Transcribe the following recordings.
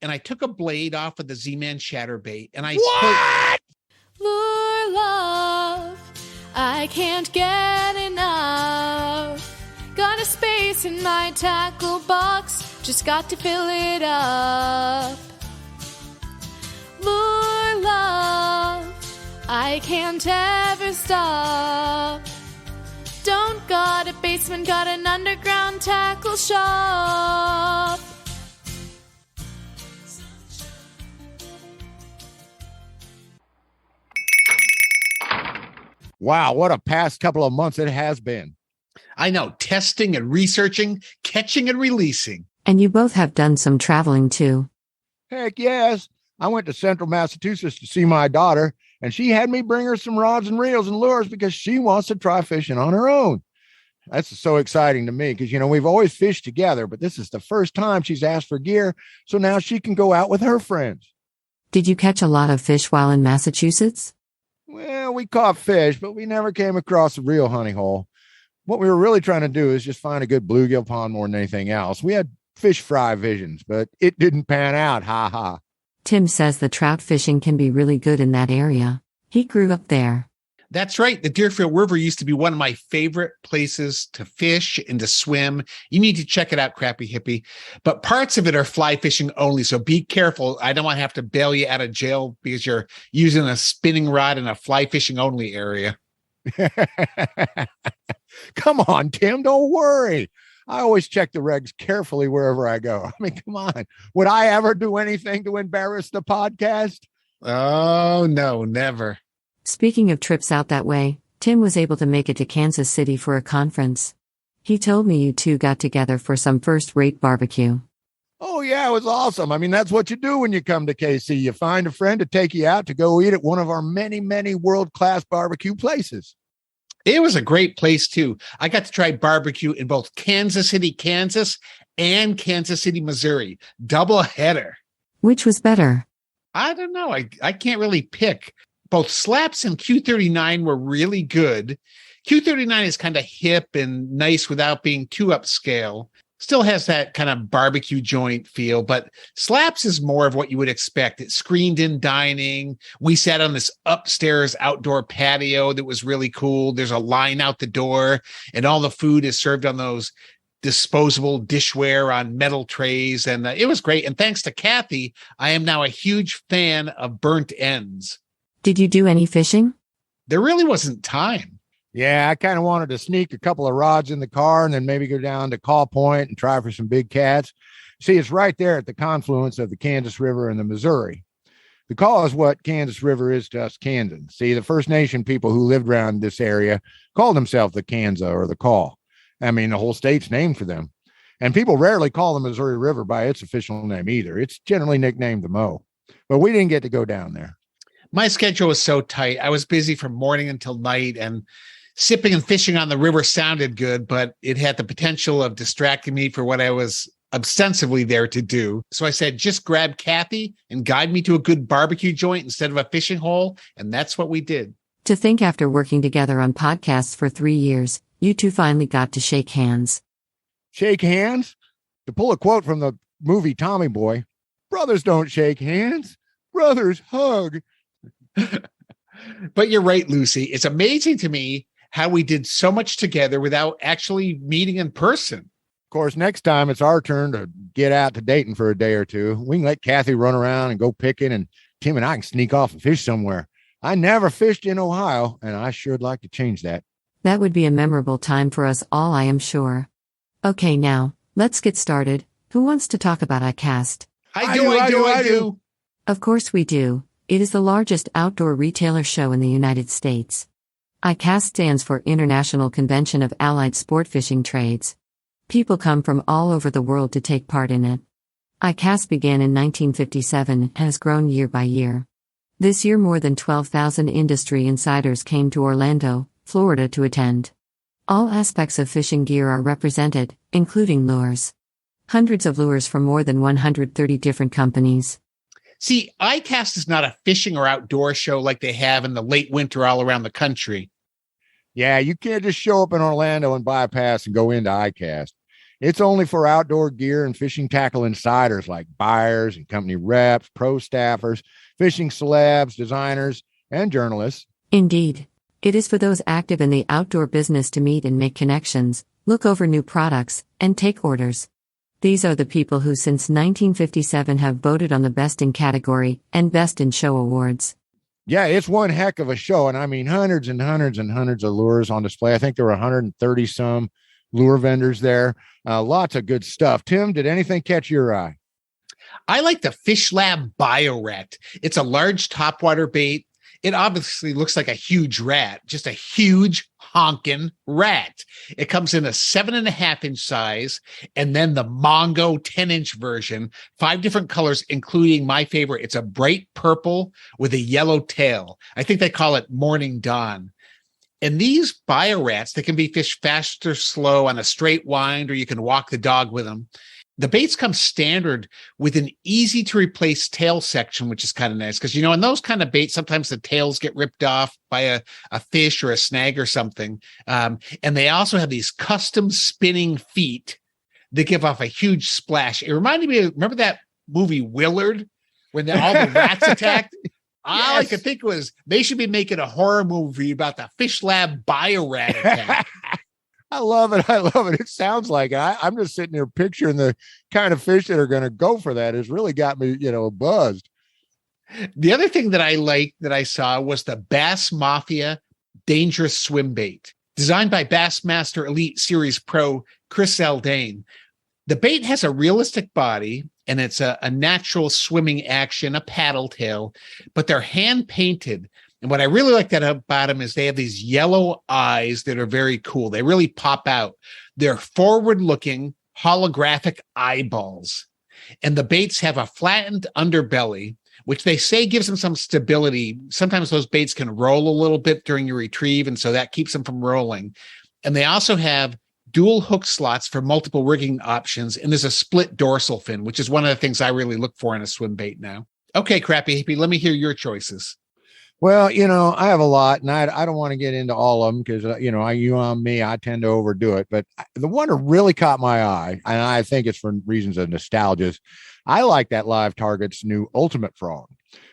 and I took a blade off of the Z-Man Chatterbait, and I What? Lure love, I can't get enough. Got a space in my tackle box, just got to fill it up. Lure love, I can't ever stop. Don't got a basement, got an underground tackle shop. Wow, what a past couple of months it has been. I know, testing and researching, catching and releasing. And you both have done some traveling too. Heck yes. I went to Central Massachusetts to see my daughter, and she had me bring her some rods and reels and lures because she wants to try fishing on her own. That's so exciting to me because, we've always fished together, but this is the first time she's asked for gear, so now she can go out with her friends. Did you catch a lot of fish while in Massachusetts? Well, we caught fish, but we never came across a real honey hole. What we were really trying to do is just find a good bluegill pond more than anything else. We had fish fry visions, but it didn't pan out. Ha ha. Tim says the trout fishing can be really good in that area. He grew up there. That's right. The Deerfield River used to be one of my favorite places to fish and to swim. You need to check it out, Crappy Hippie. But parts of it are fly fishing only, so be careful. I don't want to have to bail you out of jail because you're using a spinning rod in a fly fishing only area. Come on, Tim, don't worry. I always check the regs carefully wherever I go. I mean, come on. Would I ever do anything to embarrass the podcast? Oh, no, never. Speaking of trips out that way, Tim was able to make it to Kansas City for a conference. He told me you two got together for some first-rate barbecue. Oh, yeah, it was awesome. I mean, that's what you do when you come to KC. You find a friend to take you out to go eat at one of our many, many world-class barbecue places. It was a great place, too. I got to try barbecue in both Kansas City, Kansas, and Kansas City, Missouri. Double header. Which was better? I don't know. I can't really pick. Both Slaps and Q39 were really good. Q39 is kind of hip and nice without being too upscale. Still has that kind of barbecue joint feel, but Slaps is more of what you would expect. It's screened in dining. We sat on this upstairs outdoor patio that was really cool. There's a line out the door, and all the food is served on those disposable dishware on metal trays. And it was great. And thanks to Kathy, I am now a huge fan of burnt ends. Did you do any fishing? There really wasn't time. Yeah, I kind of wanted to sneak a couple of rods in the car and then maybe go down to Call Point and try for some big cats. See, it's right there at the confluence of the Kansas River and the Missouri. The Call is what Kansas River is to us Kansans. See, the First Nation people who lived around this area called themselves the Kansa or the Call. I mean, the whole state's named for them. And people rarely call the Missouri River by its official name either. It's generally nicknamed the Mo. But we didn't get to go down there. My schedule was so tight. I was busy from morning until night, and sipping and fishing on the river sounded good, but it had the potential of distracting me for what I was ostensibly there to do. So I said, just grab Kathy and guide me to a good barbecue joint instead of a fishing hole. And that's what we did. To think after working together on podcasts for 3 years, you two finally got to shake hands. Shake hands? To pull a quote from the movie Tommy Boy, brothers don't shake hands, brothers hug. But you're right, Lucy. It's amazing to me how we did so much together without actually meeting in person. Of course, next time it's our turn to get out to Dayton for a day or two. We can let Kathy run around and go picking, and Tim and I can sneak off and fish somewhere. I never fished in Ohio, and I sure would like to change that. That would be a memorable time for us all, I am sure. Okay, now, let's get started. Who wants to talk about ICAST? I do. Of course we do. It is the largest outdoor retailer show in the United States. ICAST stands for International Convention of Allied Sport Fishing Trades. People come from all over the world to take part in it. ICAST began in 1957 and has grown year by year. This year more than 12,000 industry insiders came to Orlando, Florida to attend. All aspects of fishing gear are represented, including lures. Hundreds of lures from more than 130 different companies. See, ICAST is not a fishing or outdoor show like they have in the late winter all around the country. Yeah, you can't just show up in Orlando and buy a pass and go into ICAST. It's only for outdoor gear and fishing tackle insiders like buyers and company reps, pro staffers, fishing celebs, designers, and journalists. Indeed. It is for those active in the outdoor business to meet and make connections, look over new products, and take orders. These are the people who since 1957 have voted on the Best in Category and Best in Show awards. Yeah, it's one heck of a show. And I mean, hundreds and hundreds and hundreds of lures on display. I think there were 130 some lure vendors there. Lots of good stuff. Tim, did anything catch your eye? I like the Fish Lab BioRat. It's a large topwater bait. It obviously looks like a huge rat, just a huge honking rat. It comes in a 7.5-inch size, and then the Mongo 10-inch version, 5 different colors, including my favorite. It's a bright purple with a yellow tail. I think they call it Morning Dawn. And these BioRats, they can be fished fast or slow on a straight wind, or you can walk the dog with them. The baits come standard with an easy to replace tail section, which is kind of nice because, you know, in those kind of baits, sometimes the tails get ripped off by a fish or a snag or something. And they also have these custom spinning feet that give off a huge splash. It reminded me of, remember that movie Willard when all the rats attacked? All I could think was they should be making a horror movie about the Fish Lab BioRat attack. I love it. I love it. It sounds like it. I'm just sitting there picturing the kind of fish that are going to go for that. It's really got me, buzzed. The other thing that I liked that I saw was the Bass Mafia Dangerous Swim Bait, designed by Bassmaster Elite Series Pro Chris Eldane. The bait has a realistic body, and it's a natural swimming action, a paddle tail, but they're hand painted. And what I really like that about them is they have these yellow eyes that are very cool. They really pop out. They're forward-looking holographic eyeballs. And the baits have a flattened underbelly, which they say gives them some stability. Sometimes those baits can roll a little bit during your retrieve, and so that keeps them from rolling. And they also have dual hook slots for multiple rigging options, and there's a split dorsal fin, which is one of the things I really look for in a swim bait now. Okay, Crappy Hippie, let me hear your choices. Well, I have a lot, and I don't want to get into all of them because, I tend to overdo it. But the one that really caught my eye, and I think it's for reasons of nostalgia, I like that Live Target's new Ultimate Frog,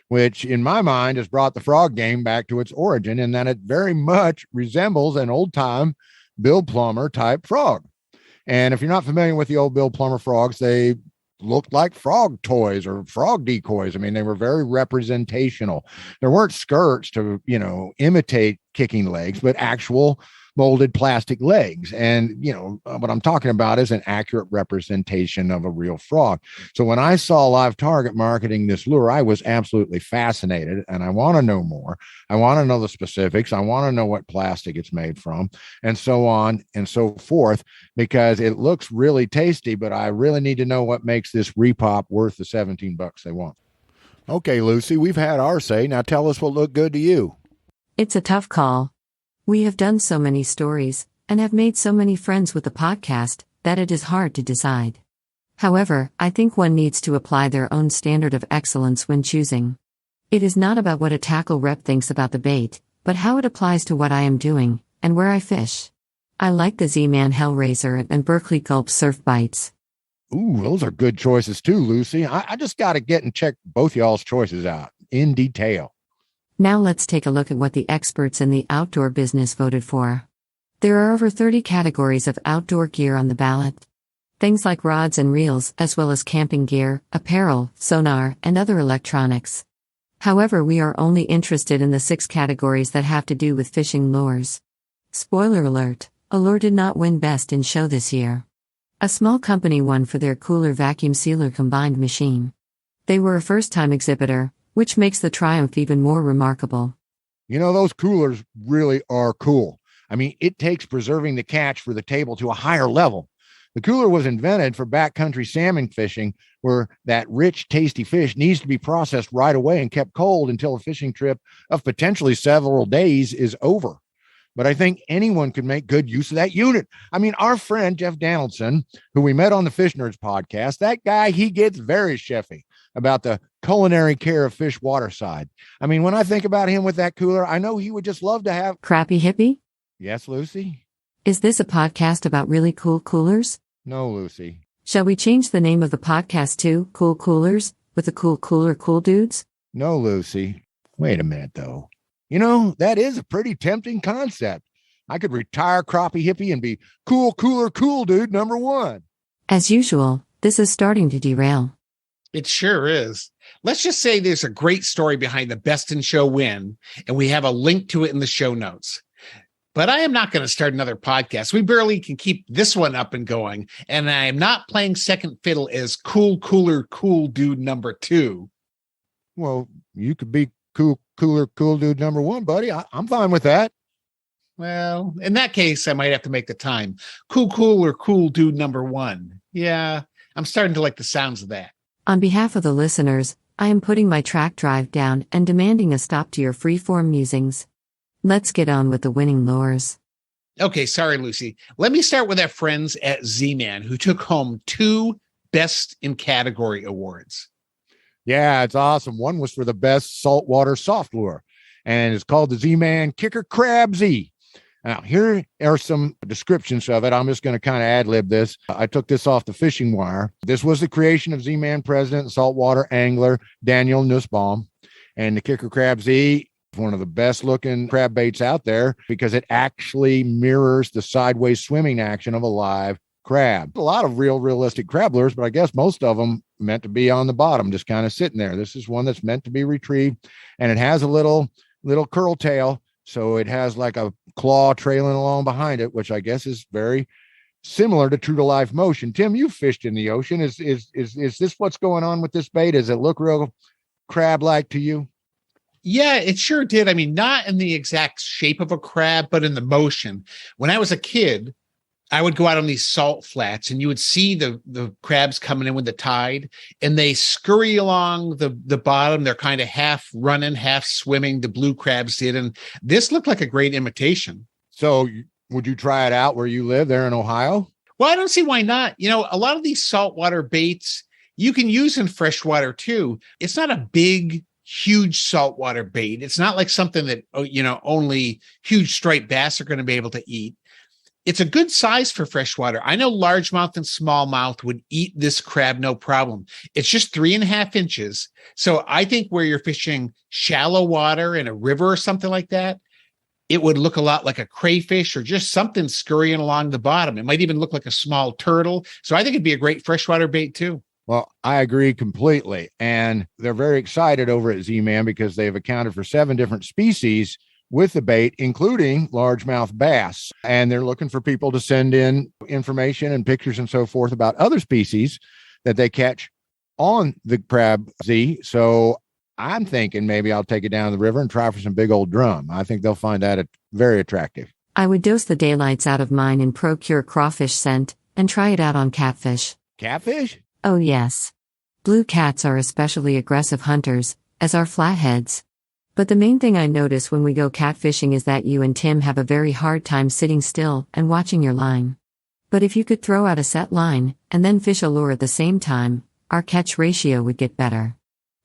which in my mind has brought the frog game back to its origin in that it very much resembles an old-time Bill Plummer type frog. And if you're not familiar with the old Bill Plummer frogs, they looked like frog toys or frog decoys. I mean, they were very representational. There weren't skirts to, imitate kicking legs, but actual molded plastic legs. And, what I'm talking about is an accurate representation of a real frog. So when I saw Live Target marketing this lure, I was absolutely fascinated, and I want to know more. I want to know the specifics. I want to know what plastic it's made from, and so on and so forth, because it looks really tasty, but I really need to know what makes this repop worth the $17 they want. Okay, Lucy, we've had our say. Now tell us what looked good to you. It's a tough call. We have done so many stories and have made so many friends with the podcast that it is hard to decide. However, I think one needs to apply their own standard of excellence when choosing. It is not about what a tackle rep thinks about the bait, but how it applies to what I am doing and where I fish. I like the Z-Man Hellraiser and Berkley Gulp Surf Bites. Ooh, those are good choices too, Lucy. I just got to get and check both y'all's choices out in detail. Now let's take a look at what the experts in the outdoor business voted for. There are over 30 categories of outdoor gear on the ballot. Things like rods and reels, as well as camping gear, apparel, sonar, and other electronics. However, we are only interested in the 6 categories that have to do with fishing lures. Spoiler alert, a lure did not win Best in Show this year. A small company won for their cooler vacuum sealer combined machine. They were a first-time exhibitor, which makes the triumph even more remarkable. Those coolers really are cool. I mean, it takes preserving the catch for the table to a higher level. The cooler was invented for backcountry salmon fishing, where that rich, tasty fish needs to be processed right away and kept cold until a fishing trip of potentially several days is over. But I think anyone could make good use of that unit. I mean, our friend Jeff Donaldson, who we met on the Fish Nerds podcast, that guy, he gets very chefy about the culinary care of fish waterside. I mean, when I think about him with that cooler, I know he would just love to have... Crappy Hippie? Yes, Lucy? Is this a podcast about really cool coolers? No, Lucy. Shall we change the name of the podcast to Cool Coolers with the Cool Cooler Cool Dudes? No, Lucy. Wait a minute, though. You know, that is a pretty tempting concept. I could retire crappie hippie and be cool, cooler, cool dude number one. As usual, this is starting to derail. It sure is. Let's just say there's a great story behind the Best in Show win, and we have a link to it in the show notes. But I am not going to start another podcast. We barely can keep this one up and going, and I am not playing second fiddle as cool, cooler, cool dude number two. Well, you could be cool, cooler, cool dude number one, buddy. I'm fine with that. Well, in that case, I might have to make the time. Cool, cooler, cool dude number one. Yeah, I'm starting to like the sounds of that. On behalf of the listeners, I am putting my track drive down and demanding a stop to your freeform musings. Let's get on with the winning lures. Okay, sorry, Lucy. Let me start with our friends at Z-Man, who took home 2 Best in Category awards. Yeah, it's awesome. One was for the best saltwater soft lure, and it's called the Z-Man Kicker Crab Z. Now, here are some descriptions of it. I'm just going to kind of ad-lib this. I took this off the Fishing Wire. This was the creation of Z-Man president and saltwater angler Daniel Nussbaum. And the Kicker Crab Z is one of the best-looking crab baits out there because it actually mirrors the sideways swimming action of a live crab. A lot of realistic crab lures, but I guess most of them meant to be on the bottom, just kind of sitting there. This is one that's meant to be retrieved, and it has a little curl tail. So it has like a claw trailing along behind it, which I guess is very similar to true to life motion. Tim, you fished in the ocean. Is this what's going on with this bait? Does it look real crab-like to you? Yeah, it sure did. I mean, not in the exact shape of a crab, but in the motion. When I was a kid, I would go out on these salt flats and you would see the crabs coming in with the tide, and they scurry along the bottom. They're kind of half running, half swimming. The blue crabs did. And this looked like a great imitation. So would you try it out where you live there in Ohio? Well, I don't see why not. You know, a lot of these saltwater baits you can use in freshwater too. It's not a big, huge saltwater bait. It's not like something that, only huge striped bass are going to be able to eat. It's a good size for freshwater. I know largemouth and smallmouth would eat this crab no problem. It's just 3.5 inches. So I think where you're fishing shallow water in a river or something like that, it would look a lot like a crayfish or just something scurrying along the bottom. It might even look like a small turtle. So I think it'd be a great freshwater bait too. Well, I agree completely. And they're very excited over at Z-Man because they've accounted for 7 different species with the bait, including largemouth bass. And they're looking for people to send in information and pictures and so forth about other species that they catch on the Crab Z. So I'm thinking maybe I'll take it down the river and try for some big old drum. I think they'll find that very attractive. I would dose the daylights out of mine in Procure crawfish scent and try it out on catfish. Catfish? Oh yes. Blue cats are especially aggressive hunters, as are flatheads. But the main thing I notice when we go catfishing is that you and Tim have a very hard time sitting still and watching your line. But if you could throw out a set line and then fish a lure at the same time, our catch ratio would get better.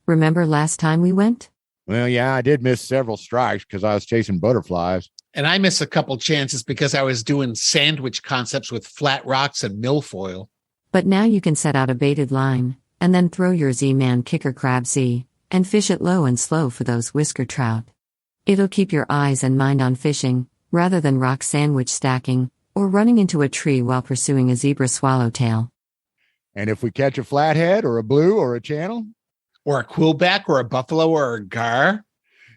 Remember last time we went? Well, yeah, I did miss several strikes because I was chasing butterflies. And I missed a couple chances because I was doing sandwich concepts with flat rocks and milfoil. But now you can set out a baited line and then throw your Z-Man Kicker Crab Z and fish it low and slow for those whisker trout. It'll keep your eyes and mind on fishing, rather than rock sandwich stacking, or running into a tree while pursuing a zebra swallowtail. And if we catch a flathead, or a blue, or a channel, or a quillback, or a buffalo, or a gar,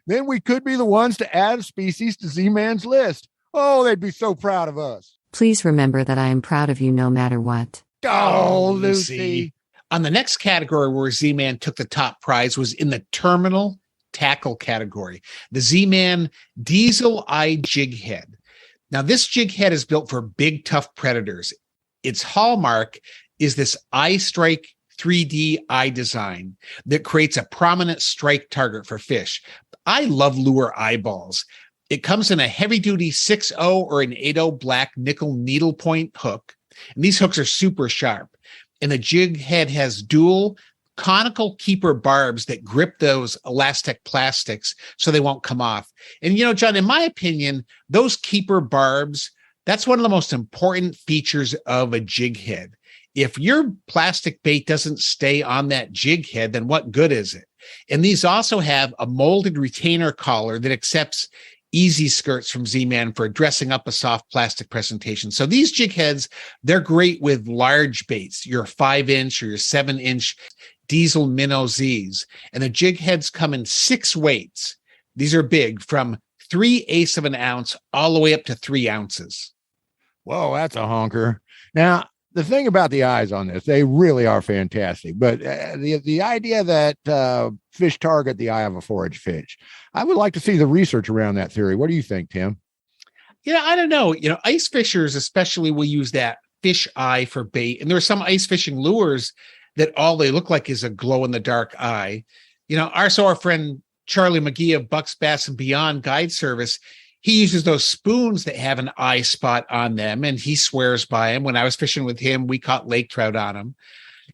then we could be the ones to add a species to Z-Man's list. Oh, they'd be so proud of us. Please remember that I am proud of you no matter what. Oh, Lucy. On the next category where Z-Man took the top prize was in the terminal tackle category, the Z-Man Diesel Eye Jig Head. Now, this jig head is built for big, tough predators. Its hallmark is this eye strike 3D eye design that creates a prominent strike target for fish. I love lure eyeballs. It comes in a heavy-duty 6.0 or an 8.0 black nickel needlepoint hook, and these hooks are super sharp. And the jig head has dual conical keeper barbs that grip those elastic plastics so they won't come off. And, John, in my opinion, those keeper barbs That's one of the most important features of a jig head. If your plastic bait doesn't stay on that jig head, then what good is it? And these also have a molded retainer collar that accepts easy skirts from Z-Man for dressing up a soft plastic presentation. So these jig heads, they're great with large baits, your 5-inch or your 7-inch diesel minnow Z's. And the jig heads come in 6 weights. These are big, from 3/8 of an ounce all the way up to 3 ounces. Whoa, that's a honker. Now, the thing about the eyes on this, they really are fantastic. But the idea that fish target the eye of a forage fish, I would like to see the research around that theory. What do you think, Tim? Yeah, I don't know. Ice fishers especially will use that fish eye for bait. And there are some ice fishing lures that all they look like is a glow in the dark eye. Our friend Charlie McGee of Bucks, Bass, and Beyond Guide Service, he uses those spoons that have an eye spot on them, and he swears by them. When I was fishing with him, we caught lake trout on them.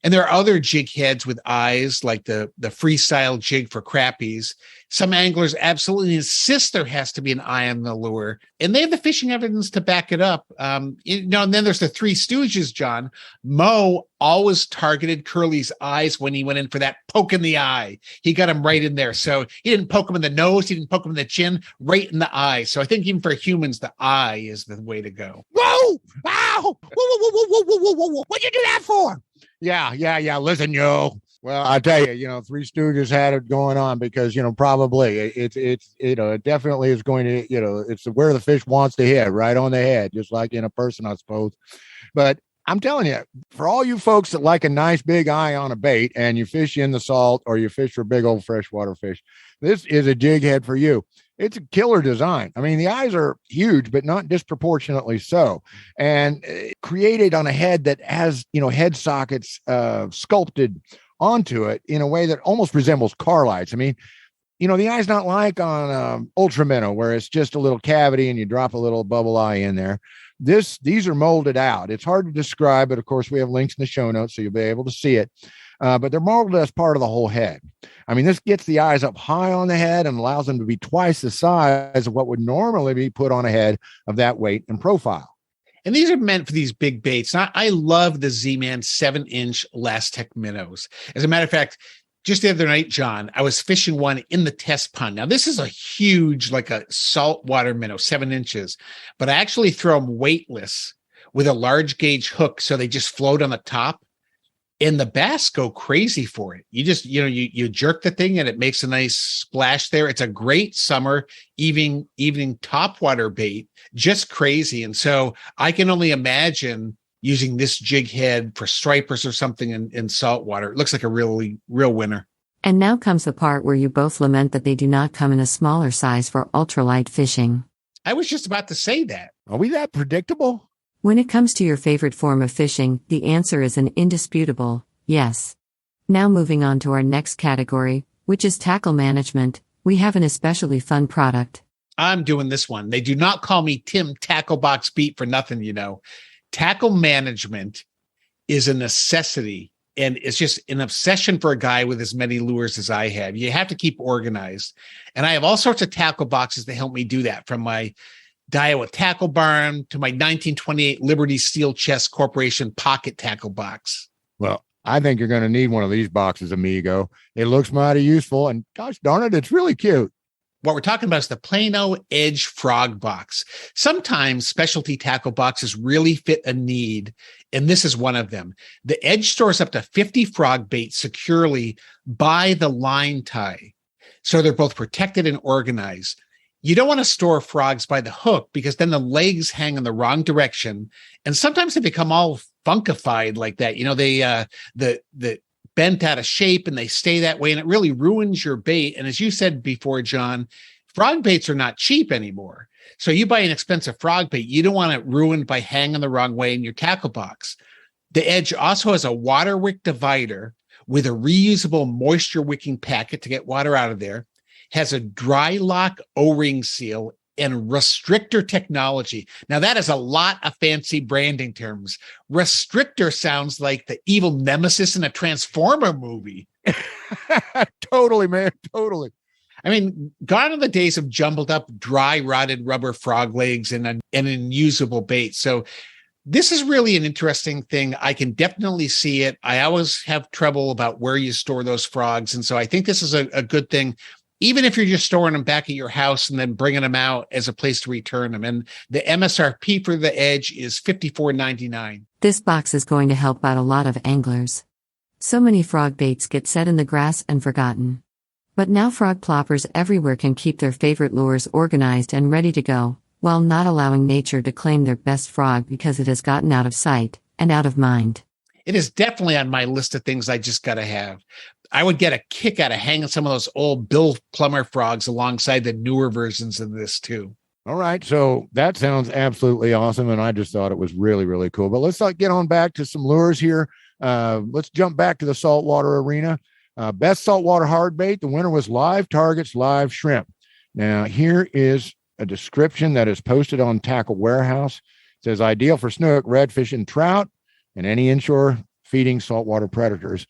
And there are other jig heads with eyes, like the freestyle jig for crappies. Some anglers absolutely insist there has to be an eye on the lure, and they have the fishing evidence to back it up. And then there's the Three Stooges, John. Mo always targeted Curly's eyes when he went in for that poke in the eye. He got him right in there. So he didn't poke him in the nose. He didn't poke him in the chin, right in the eye. So I think even for humans, the eye is the way to go. Whoa! Ow! Whoa! What'd you do that for? Yeah. Listen, yo. Well, I tell you, Three Stooges had it going on because, probably it definitely is going to, it's where the fish wants to hit, right on the head, just like in a person, I suppose. But I'm telling you, for all you folks that like a nice big eye on a bait and you fish in the salt or you fish for big old freshwater fish, this is a jig head for you. It's a killer design. I mean, the eyes are huge, but not disproportionately so. And created on a head that has, head sockets sculpted onto it in a way that almost resembles car lights. I mean, the eye's not like on Ultra Minnow where it's just a little cavity and you drop a little bubble eye in there. These are molded out. It's hard to describe, but of course we have links in the show notes so you'll be able to see it. But they're molded as part of the whole head. I mean, this gets the eyes up high on the head and allows them to be twice the size of what would normally be put on a head of that weight and profile. And these are meant for these big baits. I love the Z-Man 7-inch Lastec minnows. As a matter of fact, just the other night, John, I was fishing one in the test pond. Now, this is a huge, like a saltwater minnow, 7 inches, but I actually throw them weightless with a large gauge hook so they just float on the top. And the bass go crazy for it. You just, you jerk the thing and it makes a nice splash there. It's a great summer evening topwater bait, just crazy. And so I can only imagine using this jig head for stripers or something in saltwater. It looks like a real winner. And now comes the part where you both lament that they do not come in a smaller size for ultralight fishing. I was just about to say that. Are we that predictable? When it comes to your favorite form of fishing, the answer is an indisputable yes. Now moving on to our next category, which is tackle management, we have an especially fun product. I'm doing this one. They do not call me Tim Tacklebox Beat for nothing, Tackle management is a necessity, and it's just an obsession for a guy with as many lures as I have. You have to keep organized. And I have all sorts of tackle boxes that help me do that, from my Daiwa Tackle Barn to my 1928 Liberty Steel Chest Corporation pocket tackle box. Well, I think you're going to need one of these boxes, amigo. It looks mighty useful, and gosh darn it, it's really cute. What we're talking about is the Plano Edge Frog Box. Sometimes specialty tackle boxes really fit a need, and this is one of them. The Edge stores up to 50 frog bait securely by the line tie, so they're both protected and organized. You don't want to store frogs by the hook because then the legs hang in the wrong direction. And sometimes they become all funkified like that. The bent out of shape and they stay that way. And it really ruins your bait. And as you said before, John, frog baits are not cheap anymore. So you buy an expensive frog bait, you don't want it ruined by hanging the wrong way in your tackle box. The Edge also has a water wick divider with a reusable moisture wicking packet to get water out of there. Has a dry lock O-ring seal and restrictor technology. Now that is a lot of fancy branding terms. Restrictor sounds like the evil nemesis in a Transformer movie. Totally, man. Totally. I mean, gone are the days of jumbled up, dry, rotted rubber frog legs and an unusable bait. So this is really an interesting thing. I can definitely see it. I always have trouble about where you store those frogs. And so I think this is a good thing, even if you're just storing them back at your house and then bringing them out as a place to return them. And the MSRP for the Edge is $54.99. This box is going to help out a lot of anglers. So many frog baits get set in the grass and forgotten. But now frog ploppers everywhere can keep their favorite lures organized and ready to go, while not allowing nature to claim their best frog because it has gotten out of sight and out of mind. It is definitely on my list of things I just got to have. I would get a kick out of hanging some of those old Bill Plummer frogs alongside the newer versions of this too. All right. So that sounds absolutely awesome. And I just thought it was really, really cool. But let's get on back to some lures here. Let's jump back to the saltwater arena. Best saltwater hard bait. The winner was Live Target's Live Shrimp. Now, here is a description that is posted on Tackle Warehouse. It says, ideal for snook, redfish, and trout, and any inshore feeding saltwater predators.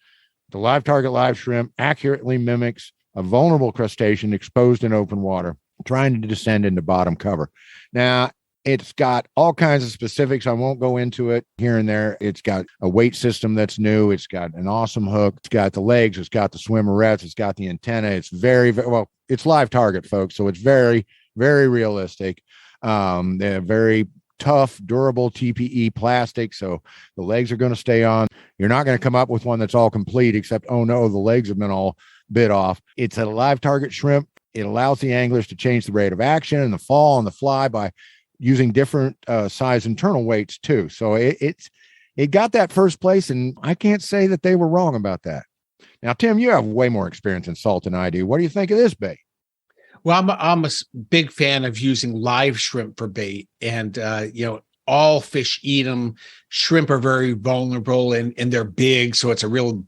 The Live Target Live Shrimp accurately mimics a vulnerable crustacean exposed in open water, trying to descend into bottom cover. Now, it's got all kinds of specifics. I won't go into it here and there. It's got a weight system that's new. It's got an awesome hook. It's got the legs. It's got the swimmerettes. It's got the antenna. It's very, very well, it's Live Target, folks. So it's very, very realistic. They're very tough, durable TPE plastic. So the legs are going to stay on. You're not going to come up with one that's all complete, except, oh no, the legs have been all bit off. It's a Live Target shrimp. It allows the anglers to change the rate of action and the fall and the fly by using different size internal weights too. So it got that first place, and I can't say that they were wrong about that. Now, Tim, you have way more experience in salt than I do. What do you think of this bait? Well, I'm a big fan of using live shrimp for bait, and all fish eat them. Shrimp are very vulnerable, and they're big, so it's a real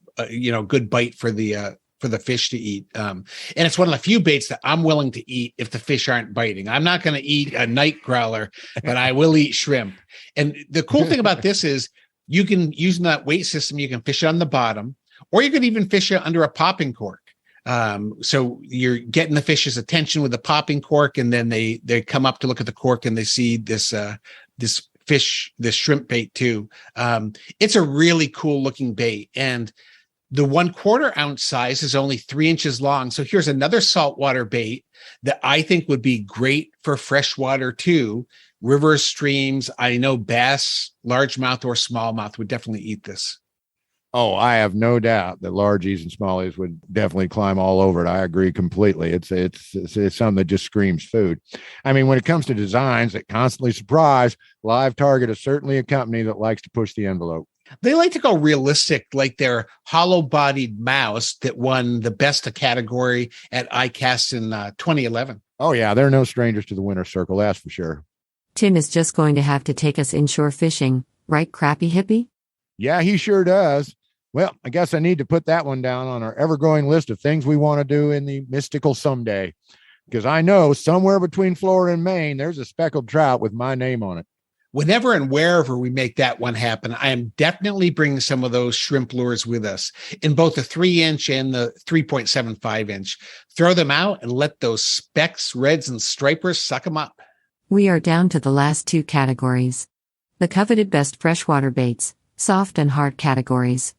good bite for the fish to eat. And it's one of the few baits that I'm willing to eat if the fish aren't biting. I'm not going to eat a night growler, but I will eat shrimp. And the cool thing about this is you can, using that weight system, you can fish it on the bottom, or you could even fish it under a popping cork. So you're getting the fish's attention with the popping cork, and then they come up to look at the cork and they see this shrimp bait too. It's a really cool looking bait, and the 1/4 ounce size is only 3 inches long. So here's another saltwater bait that I think would be great for freshwater too. Rivers, streams. I know bass, largemouth or smallmouth would definitely eat this. Oh, I have no doubt that largies and smallies would definitely climb all over it. I agree completely. It's something that just screams food. I mean, when it comes to designs that constantly surprise, Live Target is certainly a company that likes to push the envelope. They like to go realistic, like their hollow-bodied mouse that won the best category at ICAST in 2011. Oh, yeah, they're no strangers to the winner's circle, that's for sure. Tim is just going to have to take us inshore fishing, right, Crappy Hippie? Yeah, he sure does. Well, I guess I need to put that one down on our ever-growing list of things we want to do in the mystical someday, because I know somewhere between Florida and Maine, there's a speckled trout with my name on it. Whenever and wherever we make that one happen, I am definitely bringing some of those shrimp lures with us in both the 3-inch and the 3.75 inch. Throw them out and let those specks, reds, and stripers suck them up. We are down to the last 2 categories. The coveted best freshwater baits, soft and hard categories.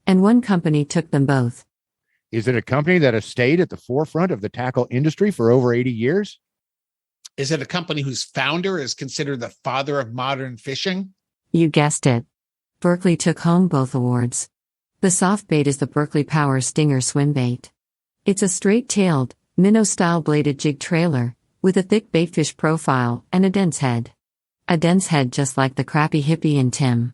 And one company took them both. Is it a company that has stayed at the forefront of the tackle industry for over 80 years? Is it a company whose founder is considered the father of modern fishing? You guessed it. Berkley took home both awards. The soft bait is the Berkley Power Stinger Swimbait. It's a straight-tailed, minnow-style bladed jig trailer, with a thick baitfish profile and a dense head. A dense head just like the Crappy Hippie and Tim.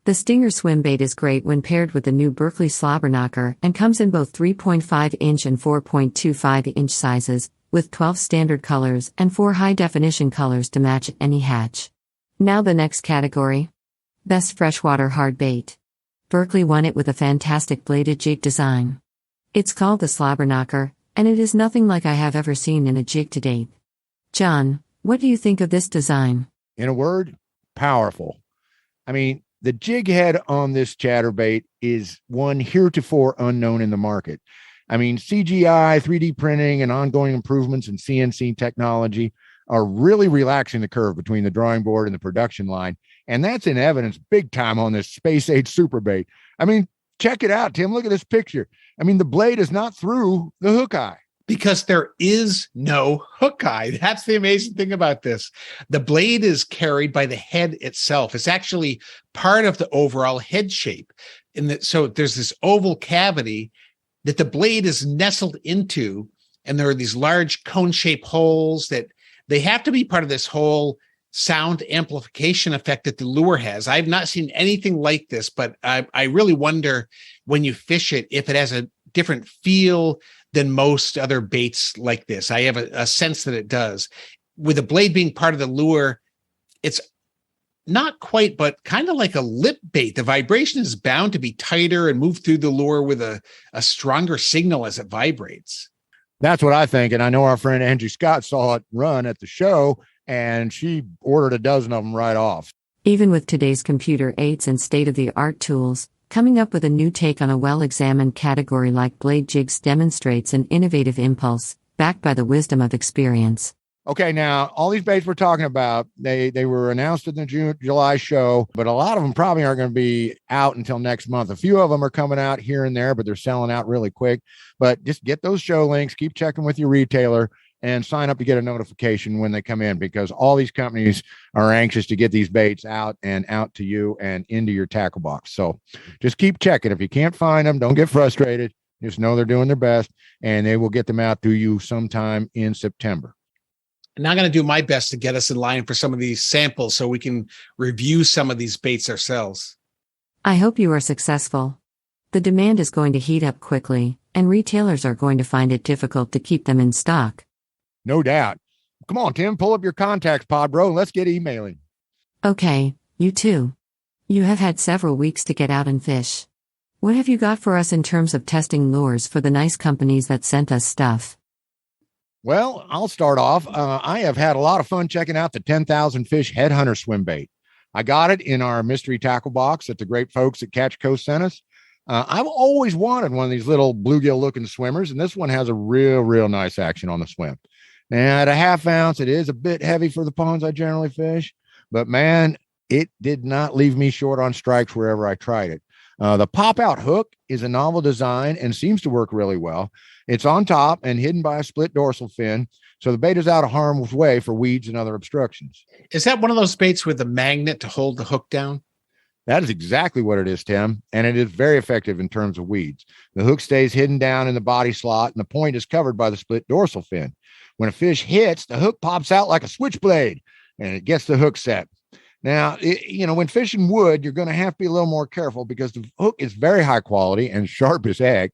The Stinger Swimbait is great when paired with the new Berkley Slobberknocker and comes in both 3.5-inch and 4.25-inch sizes, with 12 standard colors and 4 high-definition colors to match any hatch. Now the next category. Best Freshwater Hard Bait. Berkley won it with a fantastic bladed jig design. It's called the Slobberknocker, and it is nothing like I have ever seen in a jig to date. John, what do you think of this design? In a word, powerful. I mean, the jig head on this chatterbait is one heretofore unknown in the market. I mean, CGI, 3D printing, and ongoing improvements in CNC technology are really relaxing the curve between the drawing board and the production line. And that's in evidence big time on this space age super bait. I mean, check it out, Tim. Look at this picture. I mean, the blade is not through the hook eye. Because there is no hook eye. That's the amazing thing about this. The blade is carried by the head itself. It's actually part of the overall head shape. So there's this oval cavity that the blade is nestled into, and there are these large cone-shaped holes that they have to be part of this whole sound amplification effect that the lure has. I've not seen anything like this, but I really wonder when you fish it if it has a different feel than most other baits like this. I have a sense that it does. With the blade being part of the lure, it's not quite, but kind of like a lip bait. The vibration is bound to be tighter and move through the lure with a stronger signal as it vibrates. That's what I think. And I know our friend Angie Scott saw it run at the show, and she ordered a dozen of them right off. Even with today's computer aids and state-of-the-art tools, coming up with a new take on a well-examined category like blade jigs demonstrates an innovative impulse, backed by the wisdom of experience. Okay, now, all these baits we're talking about, they were announced in the July show, but a lot of them probably aren't going to be out until next month. A few of them are coming out here and there, but they're selling out really quick. But just get those show links, keep checking with your retailer, and sign up to get a notification when they come in, because all these companies are anxious to get these baits out and out to you and into your tackle box. So just keep checking. If you can't find them, don't get frustrated. Just know they're doing their best, and they will get them out to you sometime in September. And I'm going to do my best to get us in line for some of these samples so we can review some of these baits ourselves. I hope you are successful. The demand is going to heat up quickly, and retailers are going to find it difficult to keep them in stock. No doubt. Come on, Tim, pull up your contacts pod, bro, and let's get emailing. Okay, you too. You have had several weeks to get out and fish. What have you got for us in terms of testing lures for the nice companies that sent us stuff? Well, I'll start off. I have had a lot of fun checking out the 10,000 fish headhunter swim bait. I got it in our mystery tackle box that the great folks at Catch Coast sent us. I've always wanted one of these little bluegill looking swimmers, and this one has a real nice action on the swim. Now, at a half ounce, it is a bit heavy for the ponds I generally fish, but man, it did not leave me short on strikes wherever I tried it. The pop-out hook is a novel design and seems to work really well. It's on top and hidden by a split dorsal fin, so the bait is out of harm's way for weeds and other obstructions. Is that one of those baits with a magnet to hold the hook down? That is exactly what it is, Tim, and it is very effective in terms of weeds. The hook stays hidden down in the body slot, and the point is covered by the split dorsal fin. When a fish hits, the hook pops out like a switchblade, and it gets the hook set. Now, when fishing wood, you're going to have to be a little more careful because the hook is very high quality and sharp as heck.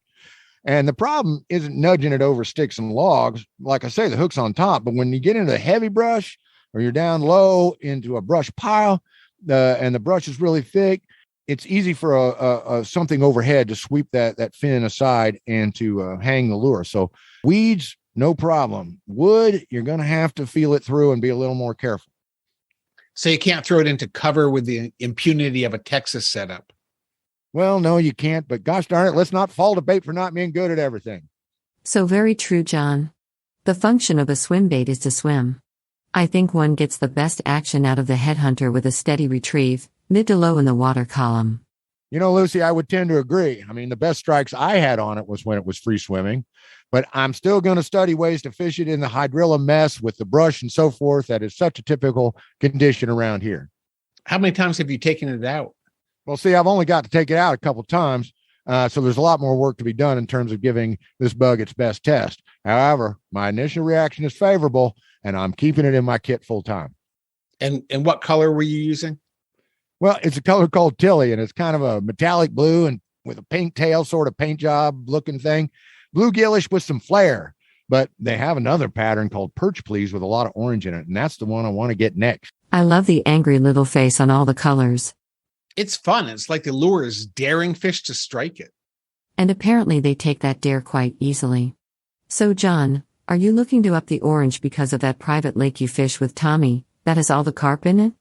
And the problem isn't nudging it over sticks and logs. Like I say, the hook's on top, but when you get into the heavy brush or you're down low into a brush pile, and the brush is really thick, it's easy for a something overhead to sweep that fin aside and to hang the lure. So weeds, no problem. Wood, you're going to have to feel it through and be a little more careful. So you can't throw it into cover with the impunity of a Texas setup. Well, no, you can't, but gosh darn it, let's not fault a bait for not being good at everything. So very true, John. The function of a swim bait is to swim. I think one gets the best action out of the headhunter with a steady retrieve, mid to low in the water column. You know, Lucy, I would tend to agree. I mean, the best strikes I had on it was when it was free swimming, but I'm still going to study ways to fish it in the hydrilla mess with the brush and so forth. That is such a typical condition around here. How many times have you taken it out? Well, see, I've only got to take it out a couple of times. So there's a lot more work to be done in terms of giving this bug its best test. However, my initial reaction is favorable, and I'm keeping it in my kit full time. And what color were you using? Well, it's a color called Tilly, and it's kind of a metallic blue and with a pink tail, sort of paint job looking thing. Bluegillish with some flair, but they have another pattern called Perch Please with a lot of orange in it, and that's the one I want to get next. I love the angry little face on all the colors. It's fun. It's like the lure is daring fish to strike it. And apparently they take that dare quite easily. So, John, are you looking to up the orange because of that private lake you fish with Tommy that has all the carp in it?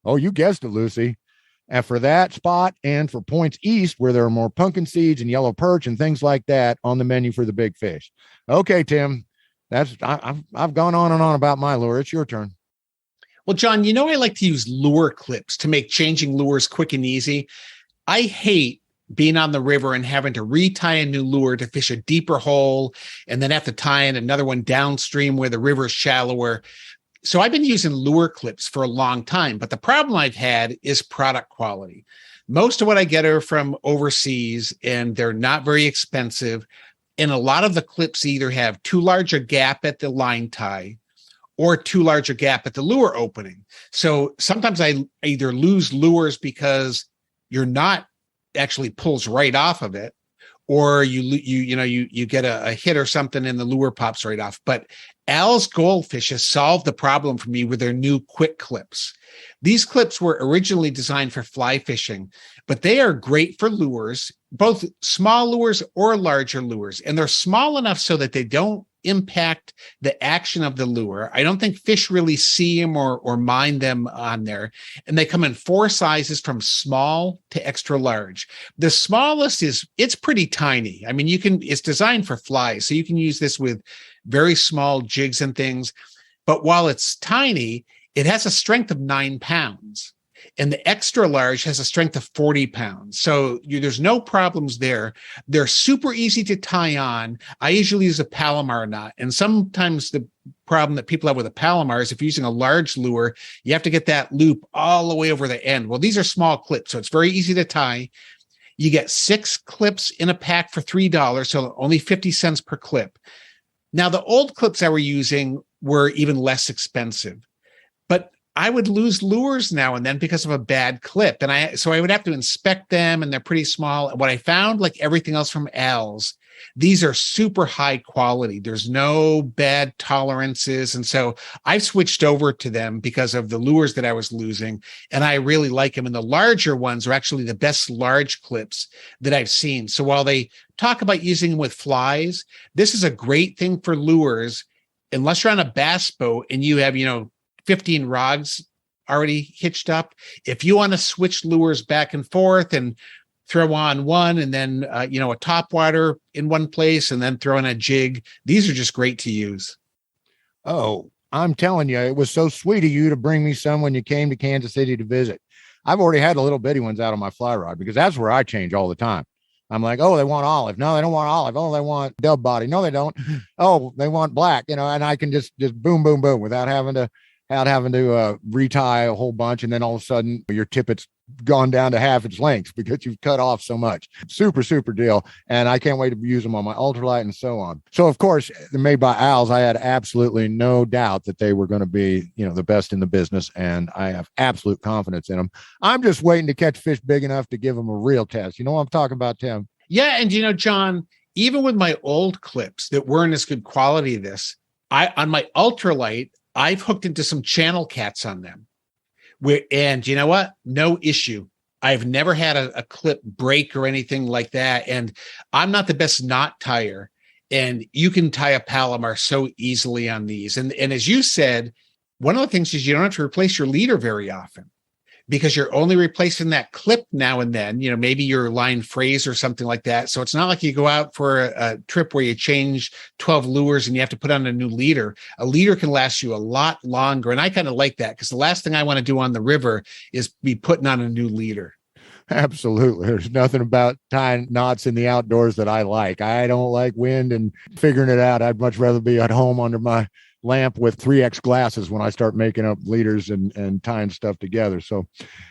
Oh, you guessed it, Lucy. And for that spot and for points east, where there are more pumpkin seeds and yellow perch and things like that on the menu for the big fish. Okay, Tim, I've gone on and on about my lure. It's your turn. Well, John, I like to use lure clips to make changing lures quick and easy. I hate being on the river and having to retie a new lure to fish a deeper hole and then have to tie in another one downstream where the river is shallower. So I've been using lure clips for a long time, but the problem I've had is product quality. Most of what I get are from overseas, and they're not very expensive. And a lot of the clips either have too large a gap at the line tie or too large a gap at the lure opening. So sometimes I either lose lures because you're not actually pulls right off of it, or you get a hit or something and the lure pops right off. But Al's Goldfish has solved the problem for me with their new quick clips. These clips were originally designed for fly fishing, but they are great for lures, both small lures or larger lures. And they're small enough so that they don't impact the action of the lure. I don't think fish really see them or mind them on there. And they come in 4 sizes from small to extra large. The smallest it's pretty tiny. I mean, it's designed for flies, so you can use this with very small jigs and things. But while it's tiny, it has a strength of 9 pounds. And the extra large has a strength of 40 pounds. So there's no problems there. They're super easy to tie on. I usually use a Palomar knot. And sometimes the problem that people have with a Palomar is if you're using a large lure, you have to get that loop all the way over the end. Well, these are small clips, so it's very easy to tie. You get 6 clips in a pack for $3, so only 50 cents per clip. Now, the old clips I were using were even less expensive. But I would lose lures now and then because of a bad clip. And so I would have to inspect them, and they're pretty small. What I found, like everything else from Al's, these are super high quality. There's no bad tolerances. And so I've switched over to them because of the lures that I was losing, and I really like them. And the larger ones are actually the best large clips that I've seen. So while they talk about using them with flies, this is a great thing for lures, unless you're on a bass boat and you have, 15 rods already hitched up. If you want to switch lures back and forth and throw on one and then, a topwater in one place and then throw in a jig, these are just great to use. Oh, I'm telling you, it was so sweet of you to bring me some when you came to Kansas City to visit. I've already had the little bitty ones out on my fly rod because that's where I change all the time. I'm like, oh, they want olive. No, they don't want olive. Oh, they want dub body. No, they don't. Oh, they want black, and I can just boom, boom, boom without having to retie a whole bunch. And then all of a sudden your tippet's gone down to half its length because you've cut off so much. Super, super deal. And I can't wait to use them on my ultralight and so on. So of course, they're made by Al's. I had absolutely no doubt that they were going to be, the best in the business. And I have absolute confidence in them. I'm just waiting to catch fish big enough to give them a real test. You know what I'm talking about, Tim? Yeah. And John, even with my old clips that weren't as good quality as this, on my ultralight, I've hooked into some channel cats on them. And you know what? No issue. I've never had a clip break or anything like that. And I'm not the best knot tire. And you can tie a Palomar so easily on these. And as you said, one of the things is you don't have to replace your leader very often, because you're only replacing that clip now and then, maybe your line frays or something like that. So it's not like you go out for a trip where you change 12 lures and you have to put on a new leader. A leader can last you a lot longer. And I kind of like that, because the last thing I want to do on the river is be putting on a new leader. Absolutely. There's nothing about tying knots in the outdoors that I like. I don't like wind and figuring it out. I'd much rather be at home under my lamp with 3X glasses when I start making up leaders and tying stuff together. So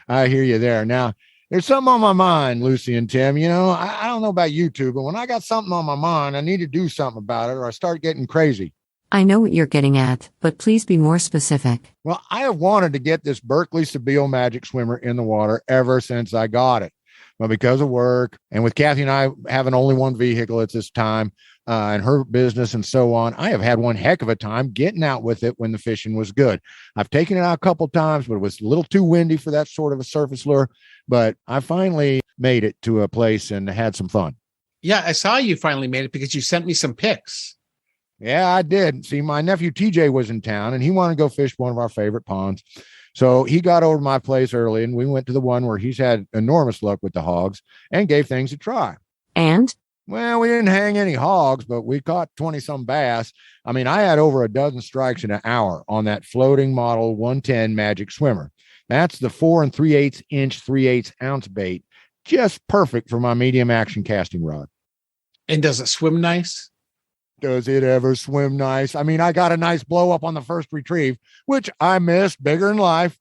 I hear you there. Now, there's something on my mind, Lucy and Tim. I don't know about you two, but when I got something on my mind, I need to do something about it or I start getting crazy. I know what you're getting at, but please be more specific. Well, I have wanted to get this Berkley Slobberknocker Magic Swimmer in the water ever since I got it. But because of work and with Kathy and I having only one vehicle at this time, and her business and so on, I have had one heck of a time getting out with it when the fishing was good. I've taken it out a couple of times, but it was a little too windy for that sort of a surface lure. But I finally made it to a place and had some fun. Yeah, I saw you finally made it because you sent me some pics. Yeah, I did. See, my nephew TJ was in town and he wanted to go fish one of our favorite ponds. So he got over to my place early, and we went to the one where he's had enormous luck with the hogs and gave things a try. And? Well, we didn't hang any hogs, but we caught 20-some bass. I mean, I had over a dozen strikes in an hour on that floating model 110 Magic Swimmer. That's the 4 3/8 inch, 3/8 ounce bait. Just perfect for my medium action casting rod. And does it swim nice? Does it ever swim nice? I mean, I got a nice blow up on the first retrieve, which I missed, bigger than life.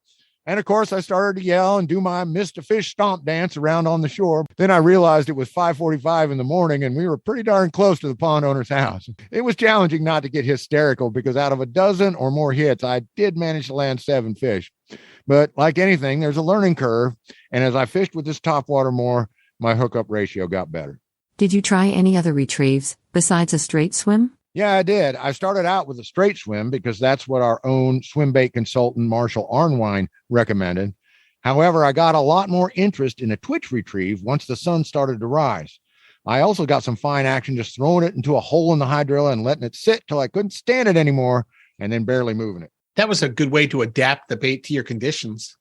And of course, I started to yell and do my missed a fish stomp dance around on the shore. Then I realized it was 5:45 in the morning and we were pretty darn close to the pond owner's house. It was challenging not to get hysterical because out of a dozen or more hits, I did manage to land 7 fish. But like anything, there's a learning curve. And as I fished with this topwater more, my hookup ratio got better. Did you try any other retrieves besides a straight swim? Yeah, I did. I started out with a straight swim because that's what our own Swimbait consultant, Marshall Arnwine, recommended. However, I got a lot more interest in a twitch retrieve once the sun started to rise. I also got some fine action just throwing it into a hole in the hydrilla and letting it sit till I couldn't stand it anymore and then barely moving it. That was a good way to adapt the bait to your conditions.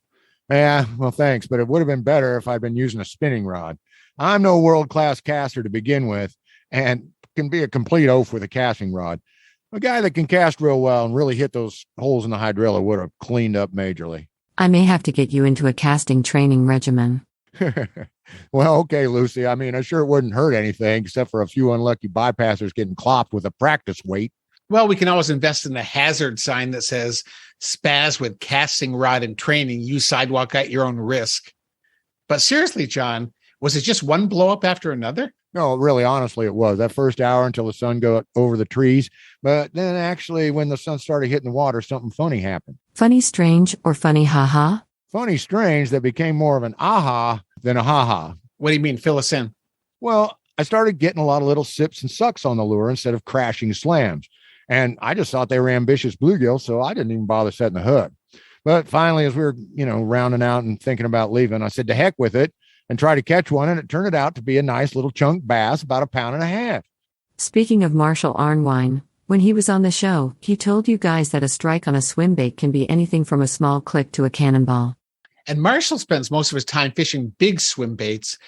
Yeah, well, thanks. But it would have been better if I'd been using a spinning rod. I'm no world-class caster to begin with and can be a complete oaf with a casting rod. A guy that can cast real well and really hit those holes in the hydrilla would have cleaned up majorly. I may have to get you into a casting training regimen. Well, okay, Lucy. I mean, I sure it wouldn't hurt anything except for a few unlucky bypassers getting clopped with a practice weight. Well, we can always invest in a hazard sign that says spaz with casting rod and training, use sidewalk at your own risk. But seriously, John, was it just one blow up after another? No, really, honestly, it was that first hour until the sun got over the trees. But then actually, when the sun started hitting the water, something funny happened. Funny, strange, or funny, haha? Funny, strange, that became more of an aha than a haha. What do you mean? Fill us in. Well, I started getting a lot of little sips and sucks on the lure instead of crashing slams. And I just thought they were ambitious bluegill, so I didn't even bother setting the hook. But finally, as we were, rounding out and thinking about leaving, I said, to heck with it, and try to catch one, and it turned out to be a nice little chunk bass, about 1.5 pounds. Speaking of Marshall Arnwine, when he was on the show, he told you guys that a strike on a swim bait can be anything from a small click to a cannonball. And Marshall spends most of his time fishing big swim baits,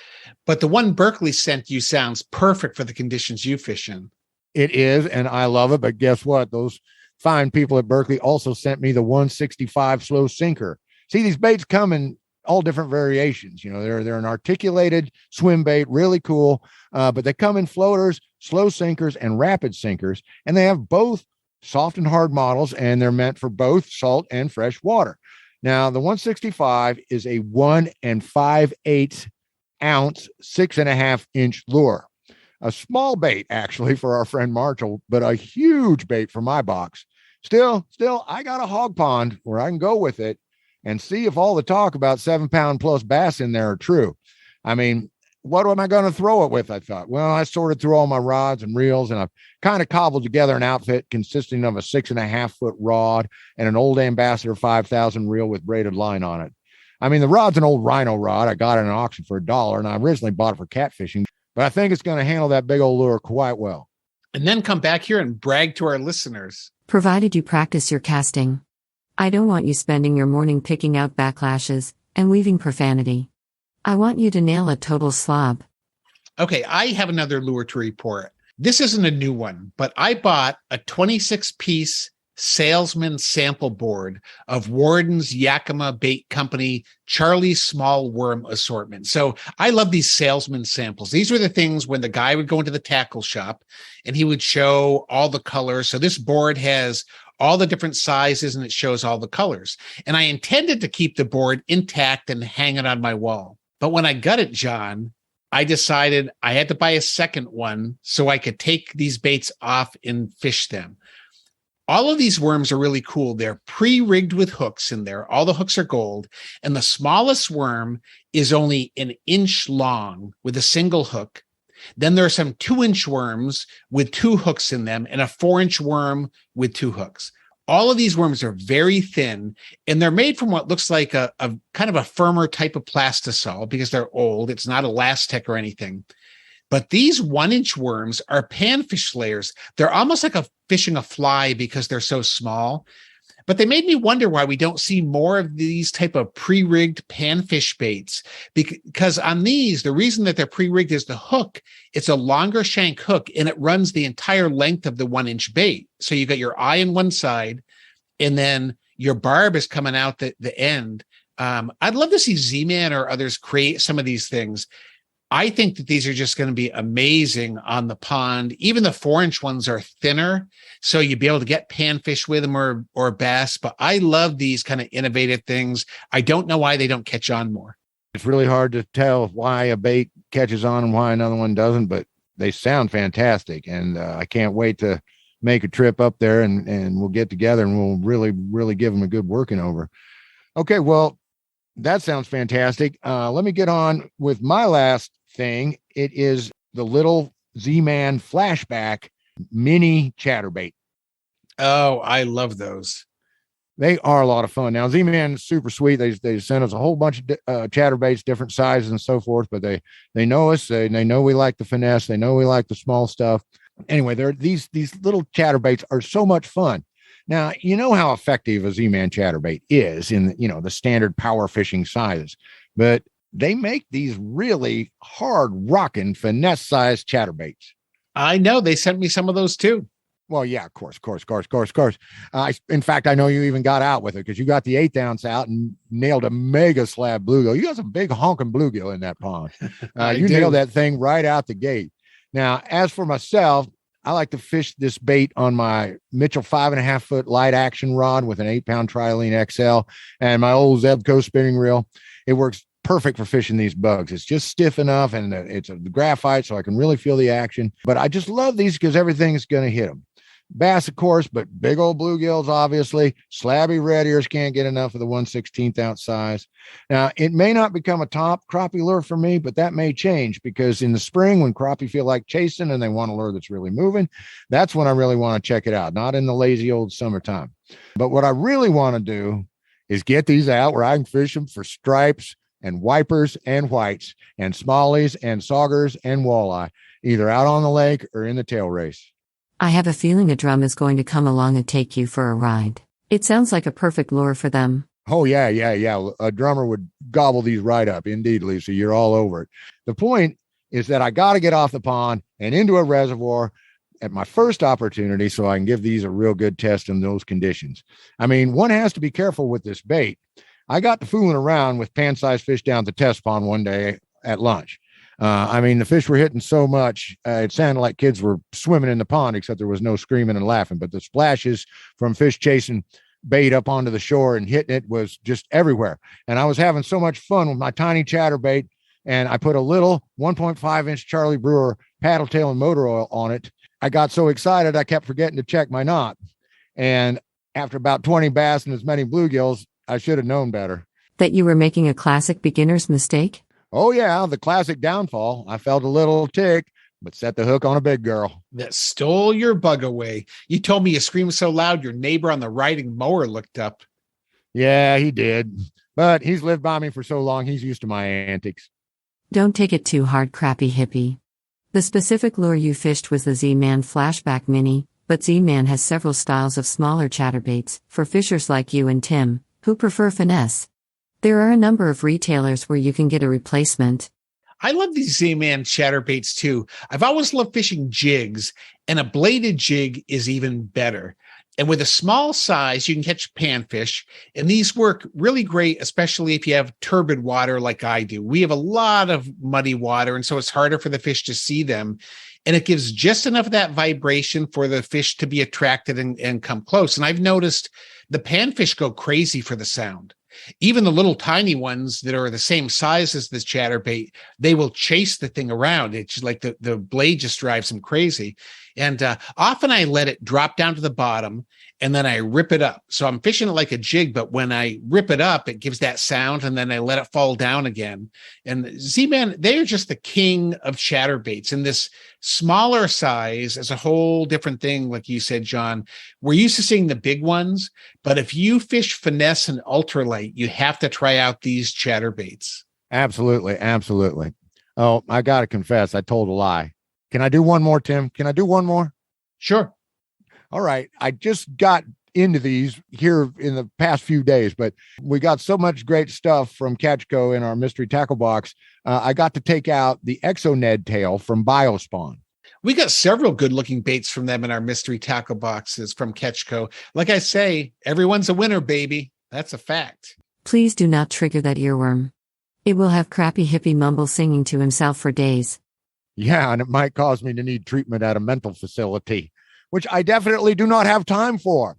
but the one Berkley sent you sounds perfect for the conditions you fish in. It is, and I love it, but guess what? Those fine people at Berkley also sent me the 165 slow sinker. See, these baits come in all different variations. They're an articulated swim bait, really cool, but they come in floaters, slow sinkers, and rapid sinkers, and they have both soft and hard models, and they're meant for both salt and fresh water. Now, the 165 is a 1 5/8 ounce, 6.5 inch lure. A small bait, actually, for our friend Marshall, but a huge bait for my box. Still, I got a hog pond where I can go with it and see if all the talk about 7-pound plus bass in there are true. I mean, what am I going to throw it with? I thought, well, I sorted through all my rods and reels, and I've kind of cobbled together an outfit consisting of a 6.5-foot rod and an old Ambassador 5000 reel with braided line on it. I mean, the rod's an old Reno rod. I got it at an auction for $1, and I originally bought it for catfishing, but I think it's going to handle that big old lure quite well. And then come back here and brag to our listeners. Provided you practice your casting. I don't want you spending your morning picking out backlashes and weaving profanity. I want you to nail a total slob. Okay, I have another lure to report. This isn't a new one, but I bought a 26-piece salesman sample board of Warden's Yakima Bait Company Charlie's Small Worm assortment. So I love these salesman samples. These were the things when the guy would go into the tackle shop and he would show all the colors. So this board has all the different sizes and it shows all the colors. And I intended to keep the board intact and hang it on my wall. But when I got it, John, I decided I had to buy a second one so I could take these baits off and fish them. All of these worms are really cool. They're pre-rigged with hooks in there. All the hooks are gold. And the smallest worm is only 1 inch long with a single hook. Then there are some 2-inch worms with 2 hooks in them and a 4-inch worm with 2 hooks. All of these worms are very thin, and they're made from what looks like a kind of a firmer type of plastisol because they're old. It's not elastic or anything. But these 1-inch worms are panfish slayers. They're almost like fishing a fly because they're so small. But they made me wonder why we don't see more of these type of pre-rigged panfish baits. Because on these, the reason that they're pre-rigged is the hook. It's a longer shank hook, and it runs the entire length of the 1-inch bait. So you got your eye on one side, and then your barb is coming out the end. I'd love to see Z-Man or others create some of these things. I think that these are just going to be amazing on the pond. Even the 4-inch ones are thinner, so you'd be able to get panfish with them or bass. But I love these kind of innovative things. I don't know why they don't catch on more. It's really hard to tell why a bait catches on and why another one doesn't, but they sound fantastic. And I can't wait to make a trip up there and we'll get together and we'll really, really give them a good working over. Okay, well, that sounds fantastic. Let me get on with my last thing. It is the little Z-Man Flashback mini Chatterbait. Oh, I love those. They are a lot of fun. Now, Z-Man is super sweet. They sent us a whole bunch of chatterbaits, different sizes and so forth, but they know us. They know we like the finesse. They know we like the small stuff. Anyway, these little chatterbaits are so much fun. Now, you know how effective a Z-Man chatterbait is in, the standard power fishing sizes, but they make these really hard rocking finesse sized chatterbaits. I know they sent me some of those too. Well, yeah, of course. In fact, I know you even got out with it because you got the 1/8 ounce out and nailed a mega slab bluegill. You got some big honking bluegill in that pond. You nailed that thing right out the gate. Now, as for myself, I like to fish this bait on my Mitchell 5.5 foot light action rod with an 8-pound Trilene XL and my old Zebco spinning reel. It works perfect for fishing these bugs. It's just stiff enough and it's a graphite, so I can really feel the action. But I just love these because everything's going to hit them. Bass, of course, but big old bluegills, obviously. Slabby red ears can't get enough of the 1/16 ounce size. Now, it may not become a top crappie lure for me, but that may change because in the spring, when crappie feel like chasing and they want a lure that's really moving, that's when I really want to check it out, not in the lazy old summertime. But what I really want to do is get these out where I can fish them for stripes and wipers and whites and smallies and saugers and walleye, either out on the lake or in the tail race. I have a feeling a drum is going to come along and take you for a ride. It sounds like a perfect lure for them. Oh, yeah. A drummer would gobble these right up. Indeed, Lisa, you're all over it. The point is that I got to get off the pond and into a reservoir at my first opportunity so I can give these a real good test in those conditions. I mean, one has to be careful with this bait. I got to fooling around with pan-sized fish down at the test pond one day at lunch. The fish were hitting so much, it sounded like kids were swimming in the pond, except there was no screaming and laughing. But the splashes from fish chasing bait up onto the shore and hitting it was just everywhere. And I was having so much fun with my tiny chatterbait. And I put a little 1.5-inch Charlie Brewer paddle tail and motor oil on it. I got so excited, I kept forgetting to check my knot. And after about 20 bass and as many bluegills, I should have known better. That you were making a classic beginner's mistake? Oh, yeah, the classic downfall. I felt a little tick, but set the hook on a big girl. That stole your bug away. You told me you screamed so loud your neighbor on the riding mower looked up. Yeah, he did. But he's lived by me for so long, he's used to my antics. Don't take it too hard, crappy hippie. The specific lure you fished was the Z-Man Flashback Mini, but Z-Man has several styles of smaller chatterbaits for fishers like you and Tim, who prefer finesse. There are a number of retailers where you can get a replacement. I love these Z-Man chatterbaits too. I've always loved fishing jigs, and a bladed jig is even better. And with a small size, you can catch panfish, and these work really great, especially if you have turbid water like I do. We have a lot of muddy water, and so it's harder for the fish to see them. And it gives just enough of that vibration for the fish to be attracted and come close. And I've noticed the panfish go crazy for the sound. Even the little tiny ones that are the same size as this chatterbait, they will chase the thing around. It's like the blade just drives them crazy. And often I let it drop down to the bottom and then I rip it up. So I'm fishing it like a jig, but when I rip it up, it gives that sound and then I let it fall down again. And Z-Man, they're just the king of chatterbaits. And this smaller size is a whole different thing. Like you said, John, we're used to seeing the big ones, but if you fish finesse and ultralight, you have to try out these chatterbaits. Absolutely. Oh, I got to confess, I told a lie. Can I do one more, Tim? Can I do one more? Sure. All right. I just got into these here in the past few days, but we got so much great stuff from Catchco in our mystery tackle box. I got to take out the ExoNed tail from BioSpawn. We got several good looking baits from them in our mystery tackle boxes from Catchco. Like I say, everyone's a winner, baby. That's a fact. Please do not trigger that earworm. It will have crappy hippie mumble singing to himself for days. Yeah, and it might cause me to need treatment at a mental facility, which I definitely do not have time for.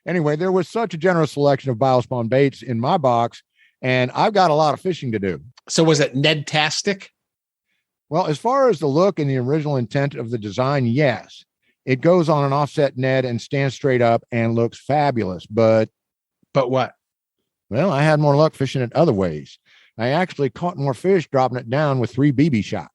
Anyway, there was such a generous selection of BioSpawn baits in my box, and I've got a lot of fishing to do. So was it Ned-tastic? Well, as far as the look and the original intent of the design, yes. It goes on an offset Ned and stands straight up and looks fabulous. But what? Well, I had more luck fishing it other ways. I actually caught more fish dropping it down with 3 BB shots.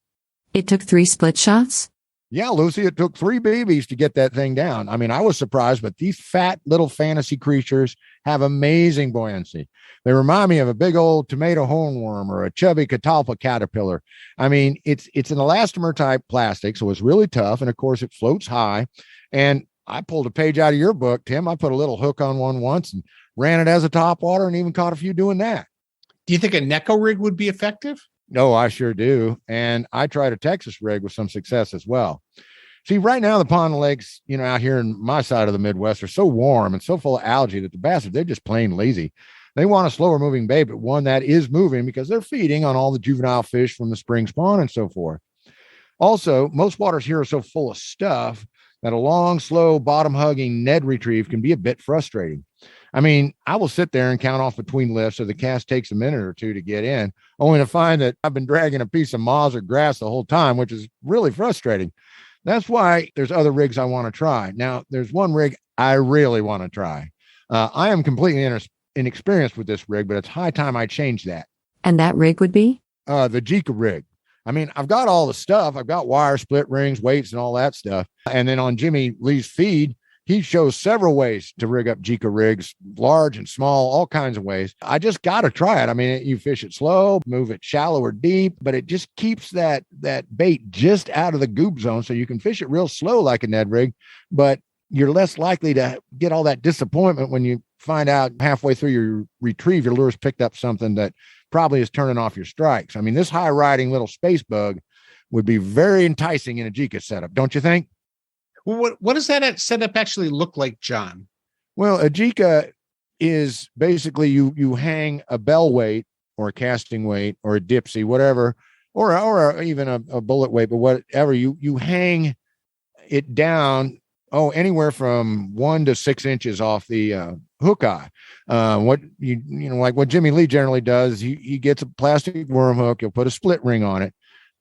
It took 3 split shots? Yeah, Lucy, it took 3 BBs to get that thing down. I mean, I was surprised, but these fat little fantasy creatures have amazing buoyancy. They remind me of a big old tomato hornworm or a chubby catalpa caterpillar. I mean, it's an elastomer type plastic, so it's really tough. And of course, it floats high. And I pulled a page out of your book, Tim. I put a little hook on one once and ran it as a topwater and even caught a few doing that. Do you think a Neko rig would be effective? No, I sure do. And I tried a Texas rig with some success as well. See, right now, the pond lakes, out here in my side of the Midwest are so warm and so full of algae that the bastards, they're just plain lazy. They want a slower moving bait, but one that is moving because they're feeding on all the juvenile fish from the spring spawn and so forth. Also, most waters here are so full of stuff that a long, slow, bottom-hugging Ned retrieve can be a bit frustrating. I mean, I will sit there and count off between lifts so the cast takes a minute or two to get in, only to find that I've been dragging a piece of moss or grass the whole time, which is really frustrating. That's why there's other rigs I want to try. Now, there's one rig I really want to try. I am completely inexperienced with this rig, but it's high time I change that. And that rig would be? The Jika rig. I mean, I've got all the stuff. I've got wire, split rings, weights, and all that stuff. And then on Jimmy Lee's feed, he shows several ways to rig up Jika rigs, large and small, all kinds of ways. I just got to try it. I mean, you fish it slow, move it shallow or deep, but it just keeps that bait just out of the goop zone. So you can fish it real slow like a Ned rig, but you're less likely to get all that disappointment when you find out halfway through your retrieve, your lure's picked up something that probably is turning off your strikes. I mean, this high riding little space bug would be very enticing in a Jika setup, don't you think? Well, what does that setup actually look like, John? Well, a Jika is basically you hang a bell weight or a casting weight or a dipsy, whatever, or even a bullet weight, but whatever, you hang it down, anywhere from 1 to 6 inches off the hook eye. What like what Jimmy Lee generally does, he gets a plastic worm hook, he'll put a split ring on it,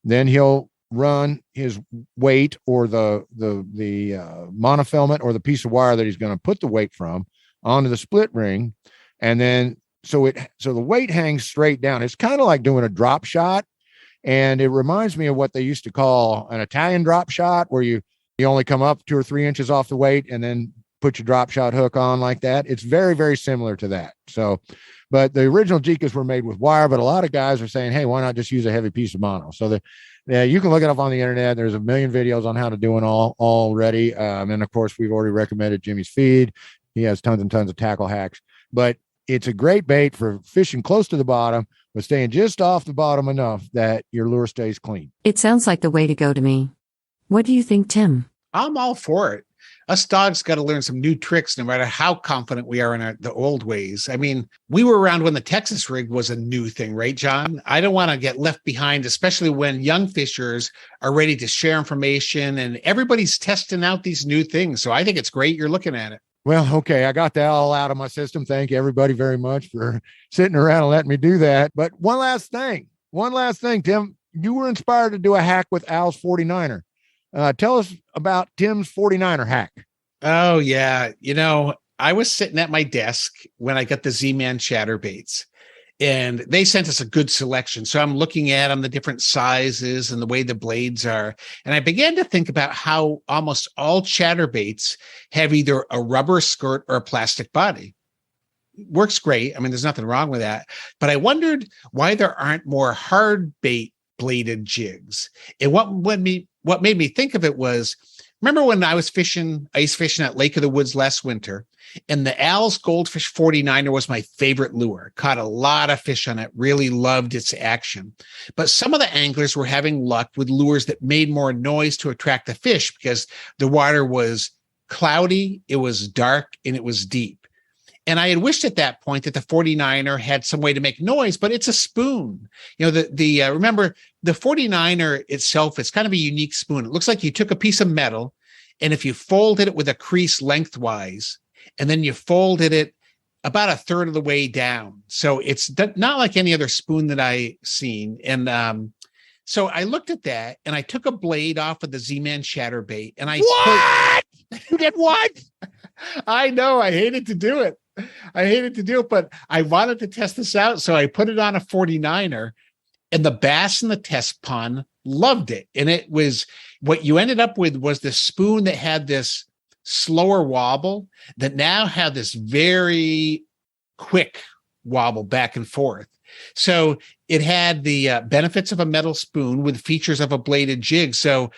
then he'll run his weight or the monofilament or the piece of wire that he's going to put the weight from onto the split ring. And then, so the weight hangs straight down. It's kind of like doing a drop shot. And it reminds me of what they used to call an Italian drop shot, where you only come up 2 or 3 inches off the weight and then put your drop shot hook on like that. It's very, very similar to that. So, but the original Jikas were made with wire, but a lot of guys are saying, hey, why not just use a heavy piece of mono? So you can look it up on the internet. There's a million videos on how to do it all already. And of course, we've already recommended Jimmy's feed. He has tons and tons of tackle hacks, but it's a great bait for fishing close to the bottom, but staying just off the bottom enough that your lure stays clean. It sounds like the way to go to me. What do you think, Tim? I'm all for it. Us dogs got to learn some new tricks, no matter how confident we are in the old ways. I mean, we were around when the Texas rig was a new thing, right, John? I don't want to get left behind, especially when young fishers are ready to share information and everybody's testing out these new things. So I think it's great you're looking at it. Well, okay, I got that all out of my system. Thank you, everybody, very much for sitting around and letting me do that. But one last thing, Tim. You were inspired to do a hack with Al's 49er. Tell us about Tim's 49er hack. Oh, yeah. I was sitting at my desk when I got the Z-Man chatterbaits, and they sent us a good selection. So I'm looking at them, the different sizes and the way the blades are. And I began to think about how almost all chatterbaits have either a rubber skirt or a plastic body. Works great. I mean, there's nothing wrong with that. But I wondered why there aren't more hard bait bladed jigs. And what made me think of it was remember when I was ice fishing at Lake of the Woods last winter, and the Al's Goldfish 49er was my favorite lure. Caught a lot of fish on it, really loved its action. But some of the anglers were having luck with lures that made more noise to attract the fish because the water was cloudy, it was dark, and it was deep. And I had wished at that point that the 49er had some way to make noise, but it's a spoon. You know, remember the 49er itself is kind of a unique spoon. It looks like you took a piece of metal, and if you folded it with a crease lengthwise, and then you folded it about a third of the way down. So it's not like any other spoon that I've seen. And so I looked at that, and I took a blade off of the Z-Man Chatterbait, and You did what? I know, I hated to do it. But I wanted to test this out. So I put it on a 49er, and the bass in the test pond loved it. And it was what you ended up with was the spoon that had this slower wobble that now had this very quick wobble back and forth. So it had the benefits of a metal spoon with features of a bladed jig. So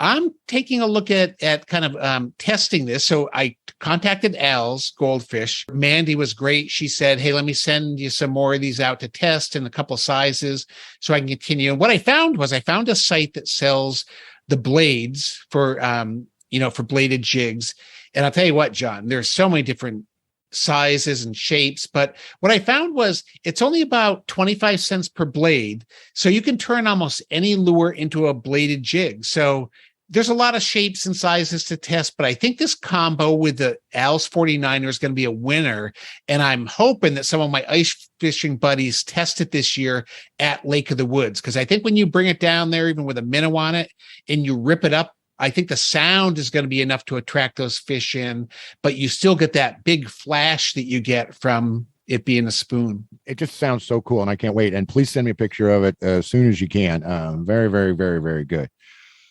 I'm taking a look at kind of testing this. So I contacted Al's Goldfish. Mandy was great. She said, hey, let me send you some more of these out to test in a couple sizes so I can continue. And what I found was I found a site that sells the blades for, for bladed jigs. And I'll tell you what, John, there's so many different sizes and shapes. But what I found was it's only about 25 cents per blade. So you can turn almost any lure into a bladed jig. So there's a lot of shapes and sizes to test, but I think this combo with the Al's 49er is going to be a winner. And I'm hoping that some of my ice fishing buddies test it this year at Lake of the Woods. Because I think when you bring it down there, even with a minnow on it, and you rip it up, I think the sound is going to be enough to attract those fish in, but you still get that big flash that you get from it being a spoon. It just sounds so cool, and I can't wait. And please send me a picture of it as soon as you can. Very, very, very, very good.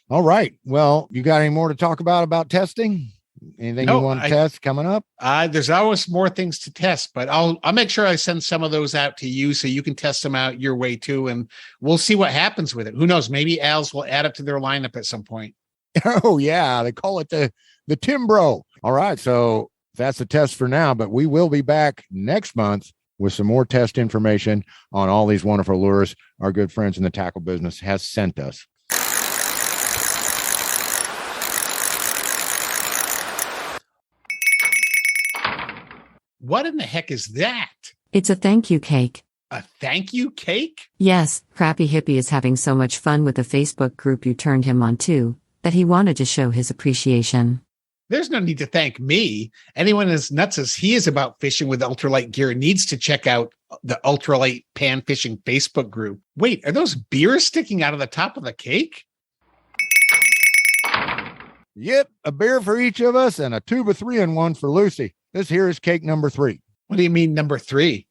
All right. Well, you got any more to talk about testing? Anything you want to test coming up? There's always more things to test, but I'll make sure I send some of those out to you so you can test them out your way too, and we'll see what happens with it. Who knows? Maybe Al's will add it to their lineup at some point. Oh, yeah. They call it the Timbro. All right. So that's a test for now, but we will be back next month with some more test information on all these wonderful lures our good friends in the tackle business has sent us. What in the heck is that? It's a thank you cake. A thank you cake? Yes, Crappy Hippie is having so much fun with the Facebook group you turned him on to that he wanted to show his appreciation. There's no need to thank me. Anyone as nuts as he is about fishing with ultralight gear needs to check out the Ultralight Pan Fishing Facebook group. Wait, are those beers sticking out of the top of the cake? Yep, a beer for each of us and a tube of 3-in-1 for Lucy. This here is cake number 3. What do you mean number 3?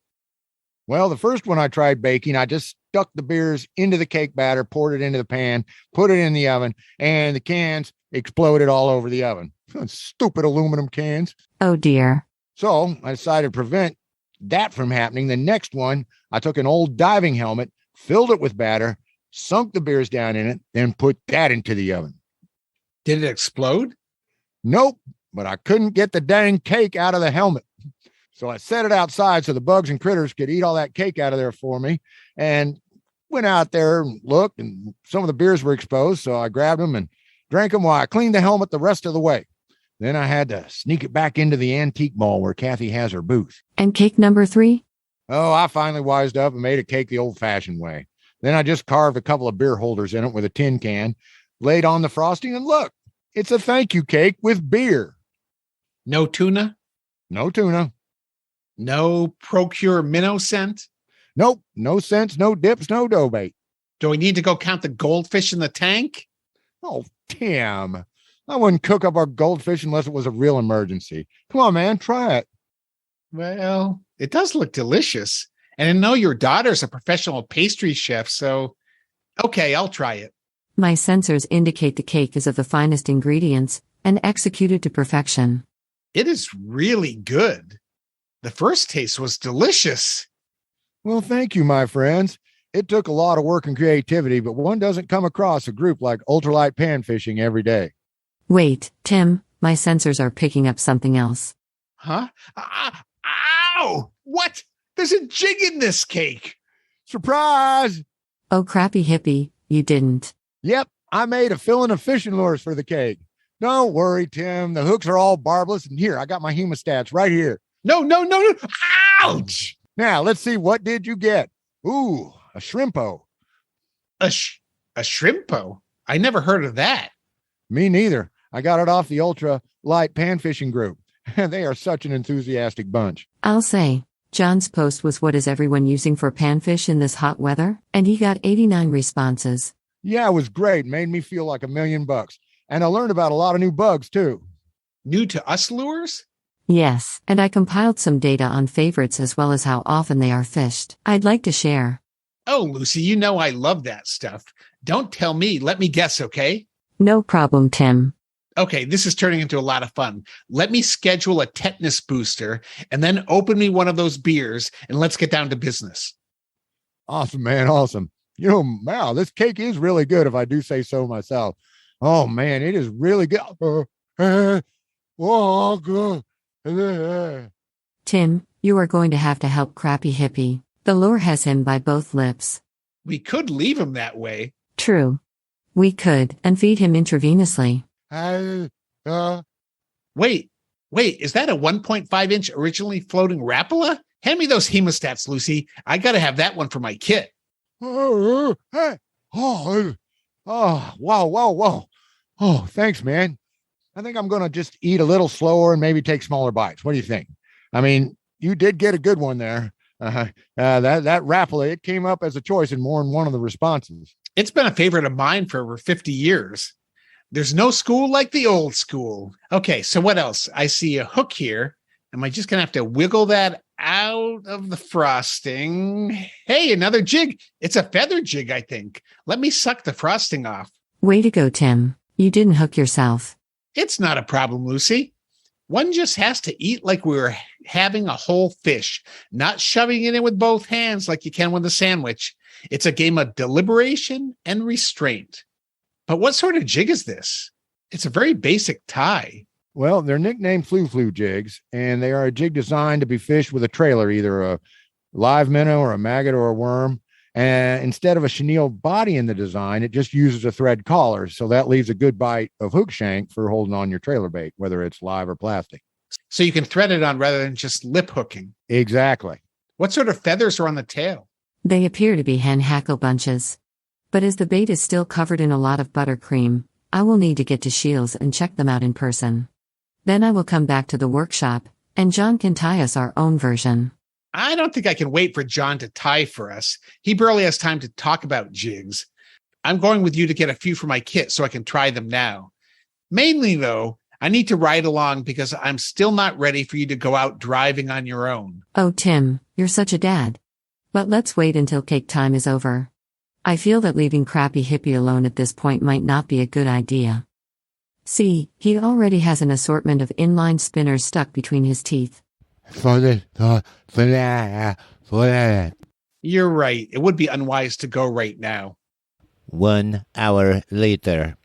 Well, the first one I tried baking, I just stuck the beers into the cake batter, poured it into the pan, put it in the oven, and the cans exploded all over the oven. Stupid aluminum cans. Oh, dear. So I decided to prevent that from happening. The next one, I took an old diving helmet, filled it with batter, sunk the beers down in it, then put that into the oven. Did it explode? Nope, but I couldn't get the dang cake out of the helmet. So I set it outside so the bugs and critters could eat all that cake out of there for me, and went out there and looked, and some of the beers were exposed. So I grabbed them and drank them while I cleaned the helmet the rest of the way. Then I had to sneak it back into the antique mall where Kathy has her booth. And cake number 3? Oh, I finally wised up and made a cake the old-fashioned way. Then I just carved a couple of beer holders in it with a tin can, laid on the frosting, and look, it's a thank you cake with beer. No tuna? No tuna. No Procure minnow scent? Nope. No scents, no dips, no dough bait. Do we need to go count the goldfish in the tank? Oh, Tim. I wouldn't cook up our goldfish unless it was a real emergency. Come on, man, try it. Well, it does look delicious. And I know your daughter's a professional pastry chef, so okay, I'll try it. My sensors indicate the cake is of the finest ingredients and executed to perfection. It is really good. The first taste was delicious. Well, thank you, my friends. It took a lot of work and creativity, but one doesn't come across a group like Ultralight Pan Fishing every day. Wait, Tim, my sensors are picking up something else. Huh? Ow! What? There's a jig in this cake. Surprise! Oh, crappy hippie, you didn't. Yep, I made a filling of fishing lures for the cake. Don't worry, Tim. The hooks are all barbless. And here, I got my hemostats right here. No. Ouch! Now, let's see. What did you get? Ooh, a shrimpo. A shrimpo? I never heard of that. Me neither. I got it off the ultra light pan fishing group. They are such an enthusiastic bunch. I'll say, John's post was what is everyone using for panfish in this hot weather? And he got 89 responses. Yeah, it was great. Made me feel like $1 million. And I learned about a lot of new bugs, too. New to us lures? Yes, and I compiled some data on favorites as well as how often they are fished. I'd like to share. Oh, Lucy, you know I love that stuff. Don't tell me. Let me guess, okay? No problem, Tim. Okay, this is turning into a lot of fun. Let me schedule a tetanus booster and then open me one of those beers and let's get down to business. Awesome, man. Awesome. You know, wow, this cake is really good if I do say so myself. Oh, man, it is really good. Tim, you are going to have to help Crappy Hippie. The lure has him by both lips. We could leave him that way. True. We could, and feed him intravenously. Wait, is that a 1.5-inch originally floating Rapala? Hand me those hemostats, Lucy. I gotta have that one for my kit. Wow. Oh, thanks, man. I think I'm going to just eat a little slower and maybe take smaller bites. What do you think? I mean, you did get a good one there. That Rapala, it came up as a choice in more than one of the responses. It's been a favorite of mine for over 50 years. There's no school like the old school. Okay, so what else? I see a hook here. Am I just going to have to wiggle that out of the frosting? Hey, another jig. It's a feather jig, I think. Let me suck the frosting off. Way to go, Tim. You didn't hook yourself. It's not a problem, Lucy. One just has to eat like we were having a whole fish, not shoving it in with both hands like you can with a sandwich. It's a game of deliberation and restraint. But what sort of jig is this? It's a very basic tie. Well, they're nicknamed FLu jigs, and they are a jig designed to be fished with a trailer, either a live minnow or a maggot or a worm. And instead of a chenille body in the design, it just uses a thread collar. So that leaves a good bite of hook shank for holding on your trailer bait, whether it's live or plastic. So you can thread it on rather than just lip hooking. Exactly. What sort of feathers are on the tail? They appear to be hen hackle bunches. But as the bait is still covered in a lot of buttercream, I will need to get to Shields and check them out in person. Then I will come back to the workshop, and John can tie us our own version. I don't think I can wait for John to tie for us. He barely has time to talk about jigs. I'm going with you to get a few for my kit so I can try them now. Mainly, though, I need to ride along because I'm still not ready for you to go out driving on your own. Oh, Tim, you're such a dad. But let's wait until cake time is over. I feel that leaving Crappy Hippie alone at this point might not be a good idea. See, he already has an assortment of inline spinners stuck between his teeth. You're right. It would be unwise to go right now. 1 hour later.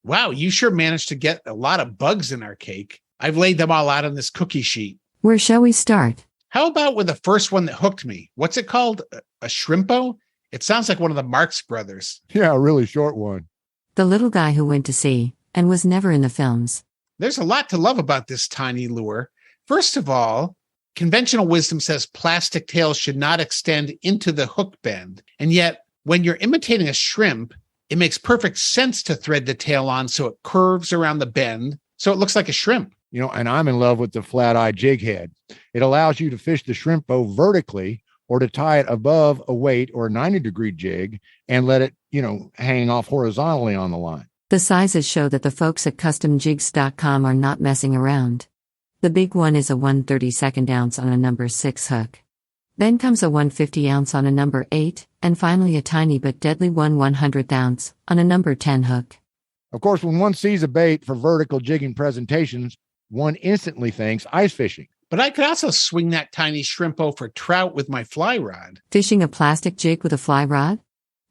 Wow, you sure managed to get a lot of bugs in our cake. I've laid them all out on this cookie sheet. Where shall we start? How about with the first one that hooked me? What's it called? A shrimpo? It sounds like one of the Marx brothers. Yeah, a really short one. The little guy who went to sea and was never in the films. There's a lot to love about this tiny lure. First of all, conventional wisdom says plastic tails should not extend into the hook bend. And yet, when you're imitating a shrimp, it makes perfect sense to thread the tail on so it curves around the bend, so it looks like a shrimp. You know, and I'm in love with the flat-eye jig head. It allows you to fish the shrimpo vertically or to tie it above a weight or a 90-degree jig and let it, hang off horizontally on the line. The sizes show that the folks at CustomJigs.com are not messing around. The big one is a 1/32 ounce on a number 6 hook. Then comes a 1/50 ounce on a number 8, and finally a tiny but deadly 1/100th ounce on a number 10 hook. Of course, when one sees a bait for vertical jigging presentations, one instantly thinks ice fishing. But I could also swing that tiny shrimpo for trout with my fly rod. Fishing a plastic jig with a fly rod?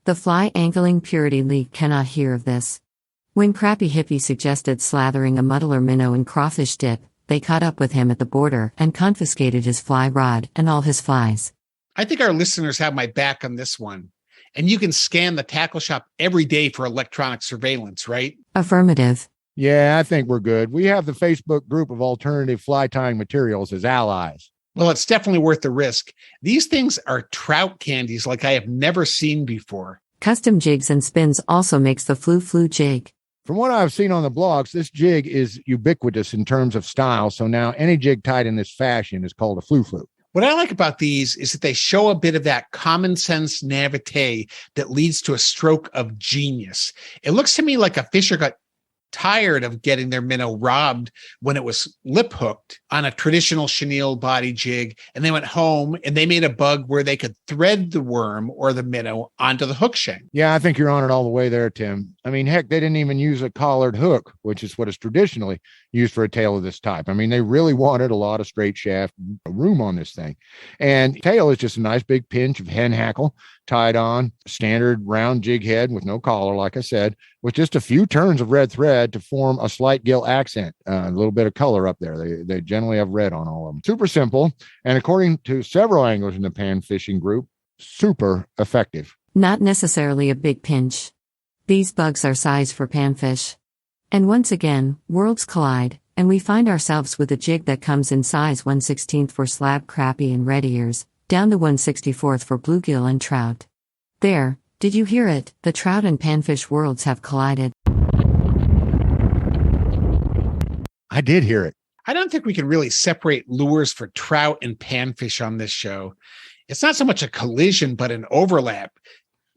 The Fly Angling Purity League cannot hear of this. When Crappy Hippie suggested slathering a muddler minnow in crawfish dip, they caught up with him at the border and confiscated his fly rod and all his flies. I think our listeners have my back on this one. And you can scan the tackle shop every day for electronic surveillance, right? Affirmative. Yeah, I think we're good. We have the Facebook group of alternative fly tying materials as allies. Well, it's definitely worth the risk. These things are trout candies like I have never seen before. Custom Jigs and Spins also makes the FLu jig. From what I've seen on the blogs, this jig is ubiquitous in terms of style. So now any jig tied in this fashion is called a FLu. What I like about these is that they show a bit of that common sense naivete that leads to a stroke of genius. It looks to me like a fisher got tired of getting their minnow robbed when it was lip hooked on a traditional chenille body jig, and they went home and they made a bug where they could thread the worm or the minnow onto the hook shank. Yeah, I think you're on it all the way there, Tim. I mean, heck, they didn't even use a collared hook, which is what is traditionally used for a tail of this type. I mean, they really wanted a lot of straight shaft room on this thing. And tail is just a nice big pinch of hen hackle tied on, standard round jig head with no collar, like I said, with just a few turns of red thread to form a slight gill accent, a little bit of color up there. They generally have red on all of them. Super simple. And according to several anglers in the pan fishing group, super effective. Not necessarily a big pinch. These bugs are sized for panfish. And once again, worlds collide, and we find ourselves with a jig that comes in size 1/16 for slab crappie and red ears, down to 1/64 for bluegill and trout. There, did you hear it? The trout and panfish worlds have collided. I did hear it. I don't think we can really separate lures for trout and panfish on this show. It's not so much a collision, but an overlap.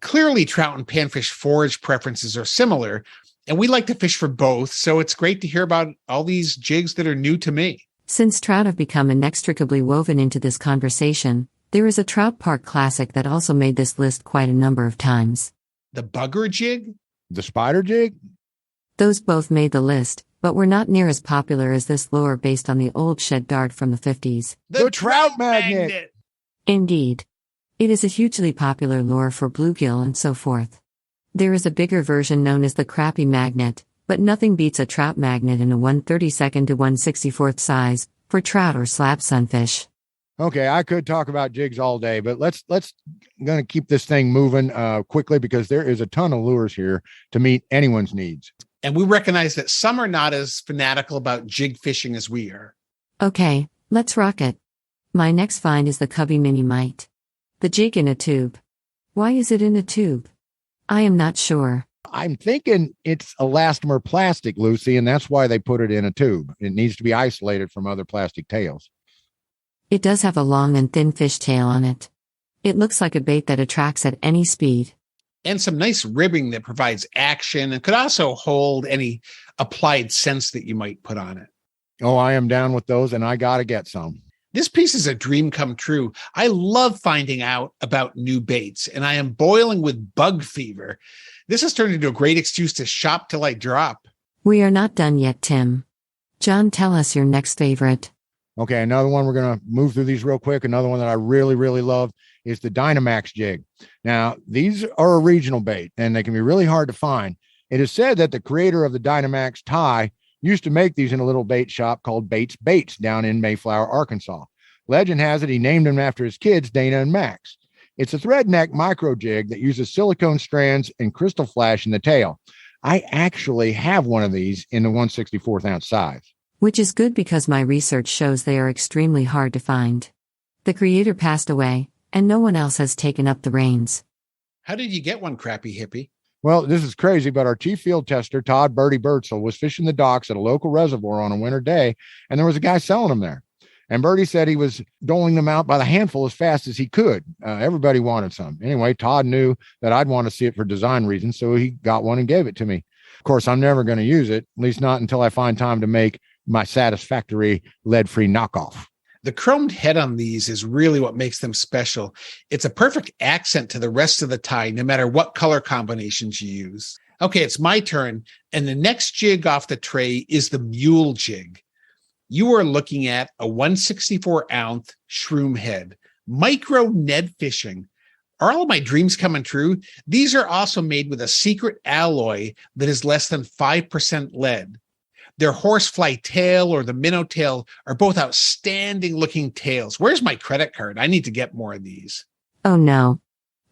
Clearly, trout and panfish forage preferences are similar, and we like to fish for both, so it's great to hear about all these jigs that are new to me. Since trout have become inextricably woven into this conversation, there is a trout park classic that also made this list quite a number of times. The bugger jig? The spider jig? Those both made the list, but were not near as popular as this lure based on the old shed dart from the 50s. The Trout Magnet! Indeed. It is a hugely popular lure for bluegill and so forth. There is a bigger version known as the Crappy Magnet, but nothing beats a Trout Magnet in a 1/32 to 1/64 size for trout or slab sunfish. Okay, I could talk about jigs all day, but let's going to keep this thing moving quickly because there is a ton of lures here to meet anyone's needs. And we recognize that some are not as fanatical about jig fishing as we are. Okay, let's rock it. My next find is the Cubby Mini Mite. The jig in a tube. Why is it in a tube? I am not sure. I'm thinking it's elastomer plastic, Lucy, and that's why they put it in a tube. It needs to be isolated from other plastic tails. It does have a long and thin fish tail on it. It looks like a bait that attracts at any speed. And some nice ribbing that provides action and could also hold any applied scents that you might put on it. Oh, I am down with those, and I got to get some. This piece is a dream come true. I love finding out about new baits, and I am boiling with bug fever. This has turned into a great excuse to shop till I drop. We are not done yet, Tim. John, tell us your next favorite. Okay, another one, we're going to move through these real quick. Another one that I really, really love is the Dynamax jig. Now, these are a regional bait, and they can be really hard to find. It is said that the creator of the Dynamax tie used to make these in a little bait shop called Bates down in Mayflower, Arkansas. Legend has it he named them after his kids, Dana and Max. It's a thread neck micro jig that uses silicone strands and crystal flash in the tail. I actually have one of these in the 1/64 ounce size. Which is good because my research shows they are extremely hard to find. The creator passed away, and no one else has taken up the reins. How did you get one, Crappy Hippie? Well, this is crazy, but our chief field tester, Todd Birdie Birdsell, was fishing the docks at a local reservoir on a winter day, and there was a guy selling them there. And Birdie said he was doling them out by the handful as fast as he could. Everybody wanted some. Anyway, Todd knew that I'd want to see it for design reasons, so he got one and gave it to me. Of course, I'm never going to use it, at least not until I find time to make my satisfactory lead-free knockoff. The chromed head on these is really what makes them special. It's a perfect accent to the rest of the tie, no matter what color combinations you use. Okay, it's my turn, and the next jig off the tray is the Mule Jig. You are looking at a 1/64 ounce shroom head. Micro Ned fishing Are all of my dreams coming true? These are also made with a secret alloy that is less than 5% lead. Their horsefly tail or the minnow tail are both outstanding looking tails. Where's my credit card? I need to get more of these. Oh no.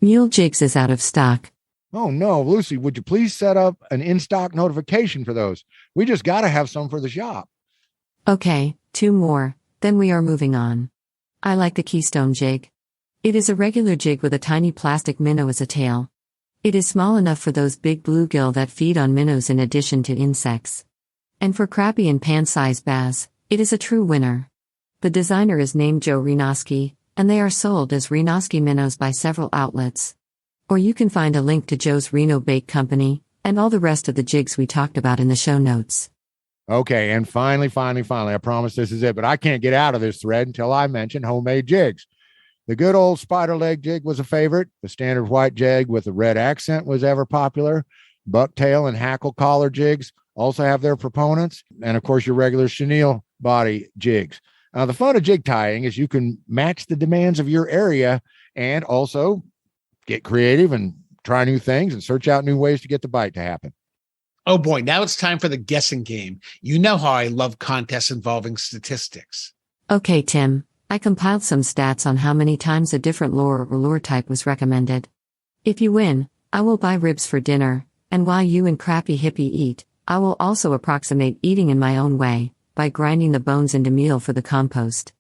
Mule Jigs is out of stock. Oh no, Lucy, would you please set up an in-stock notification for those? We just got to have some for the shop. Okay, 2 more, then we are moving on. I like the Keystone jig. It is a regular jig with a tiny plastic minnow as a tail. It is small enough for those big bluegill that feed on minnows in addition to insects. And for crappie and pan-sized bass, it is a true winner. The designer is named Joe Renosky, and they are sold as Renosky minnows by several outlets. Or you can find a link to Joe's Reno Bait Company, and all the rest of the jigs we talked about in the show notes. Okay, and finally, I promise this is it, but I can't get out of this thread until I mention homemade jigs. The good old spider leg jig was a favorite. The standard white jig with the red accent was ever popular. Bucktail and hackle collar jigs also have their proponents. And of course, your regular chenille body jigs. Now, the fun of jig tying is you can match the demands of your area and also get creative and try new things and search out new ways to get the bite to happen. Oh boy, now it's time for the guessing game. You know how I love contests involving statistics. Okay, Tim, I compiled some stats on how many times a different lure or lure type was recommended. If you win, I will buy ribs for dinner, and while you and Crappy Hippie eat, I will also approximate eating in my own way, by grinding the bones into meal for the compost.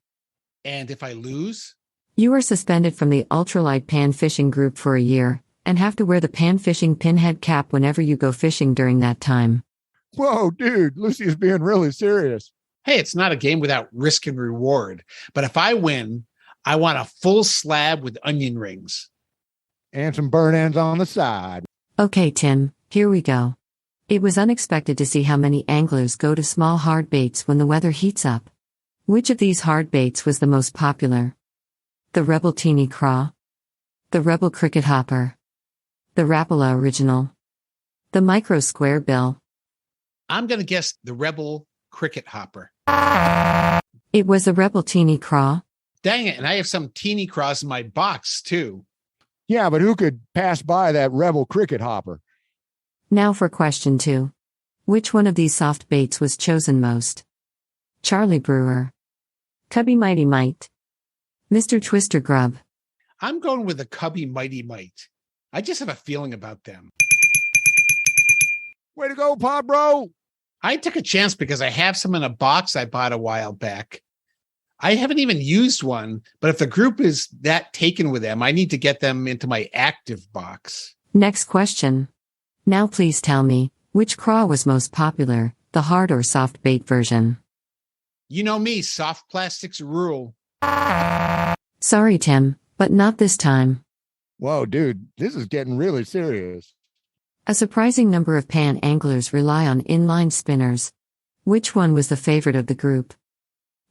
And if I lose? You are suspended from the ultralight pan fishing group for a year, and have to wear the pan fishing pinhead cap whenever you go fishing during that time. Whoa, dude, Lucy is being really serious. Hey, it's not a game without risk and reward. But if I win, I want a full slab with onion rings. And some burn ends on the side. Okay, Tim, here we go. It was unexpected to see how many anglers go to small hard baits when the weather heats up. Which of these hard baits was the most popular? The Rebel Teeny Craw? The Rebel Cricket Hopper? The Rapala Original? The Micro Square Bill? I'm going to guess the Rebel Cricket Hopper. It was the Rebel Teeny Craw. Dang it, and I have some teeny craws in my box, too. Yeah, but who could pass by that Rebel Cricket Hopper? Now for question 2. Which one of these soft baits was chosen most? Charlie Brewer? Cubby Mighty Mite? Mr. Twister Grub? I'm going with the Cubby Mighty Mite. I just have a feeling about them. Way to go, Pop Bro! I took a chance because I have some in a box I bought a while back. I haven't even used one, but if the group is that taken with them, I need to get them into my active box. Next question. Now please tell me, which craw was most popular, the hard or soft bait version? You know me, soft plastics rule. Sorry, Tim, but not this time. Whoa, dude, this is getting really serious. A surprising number of pan anglers rely on inline spinners. Which one was the favorite of the group?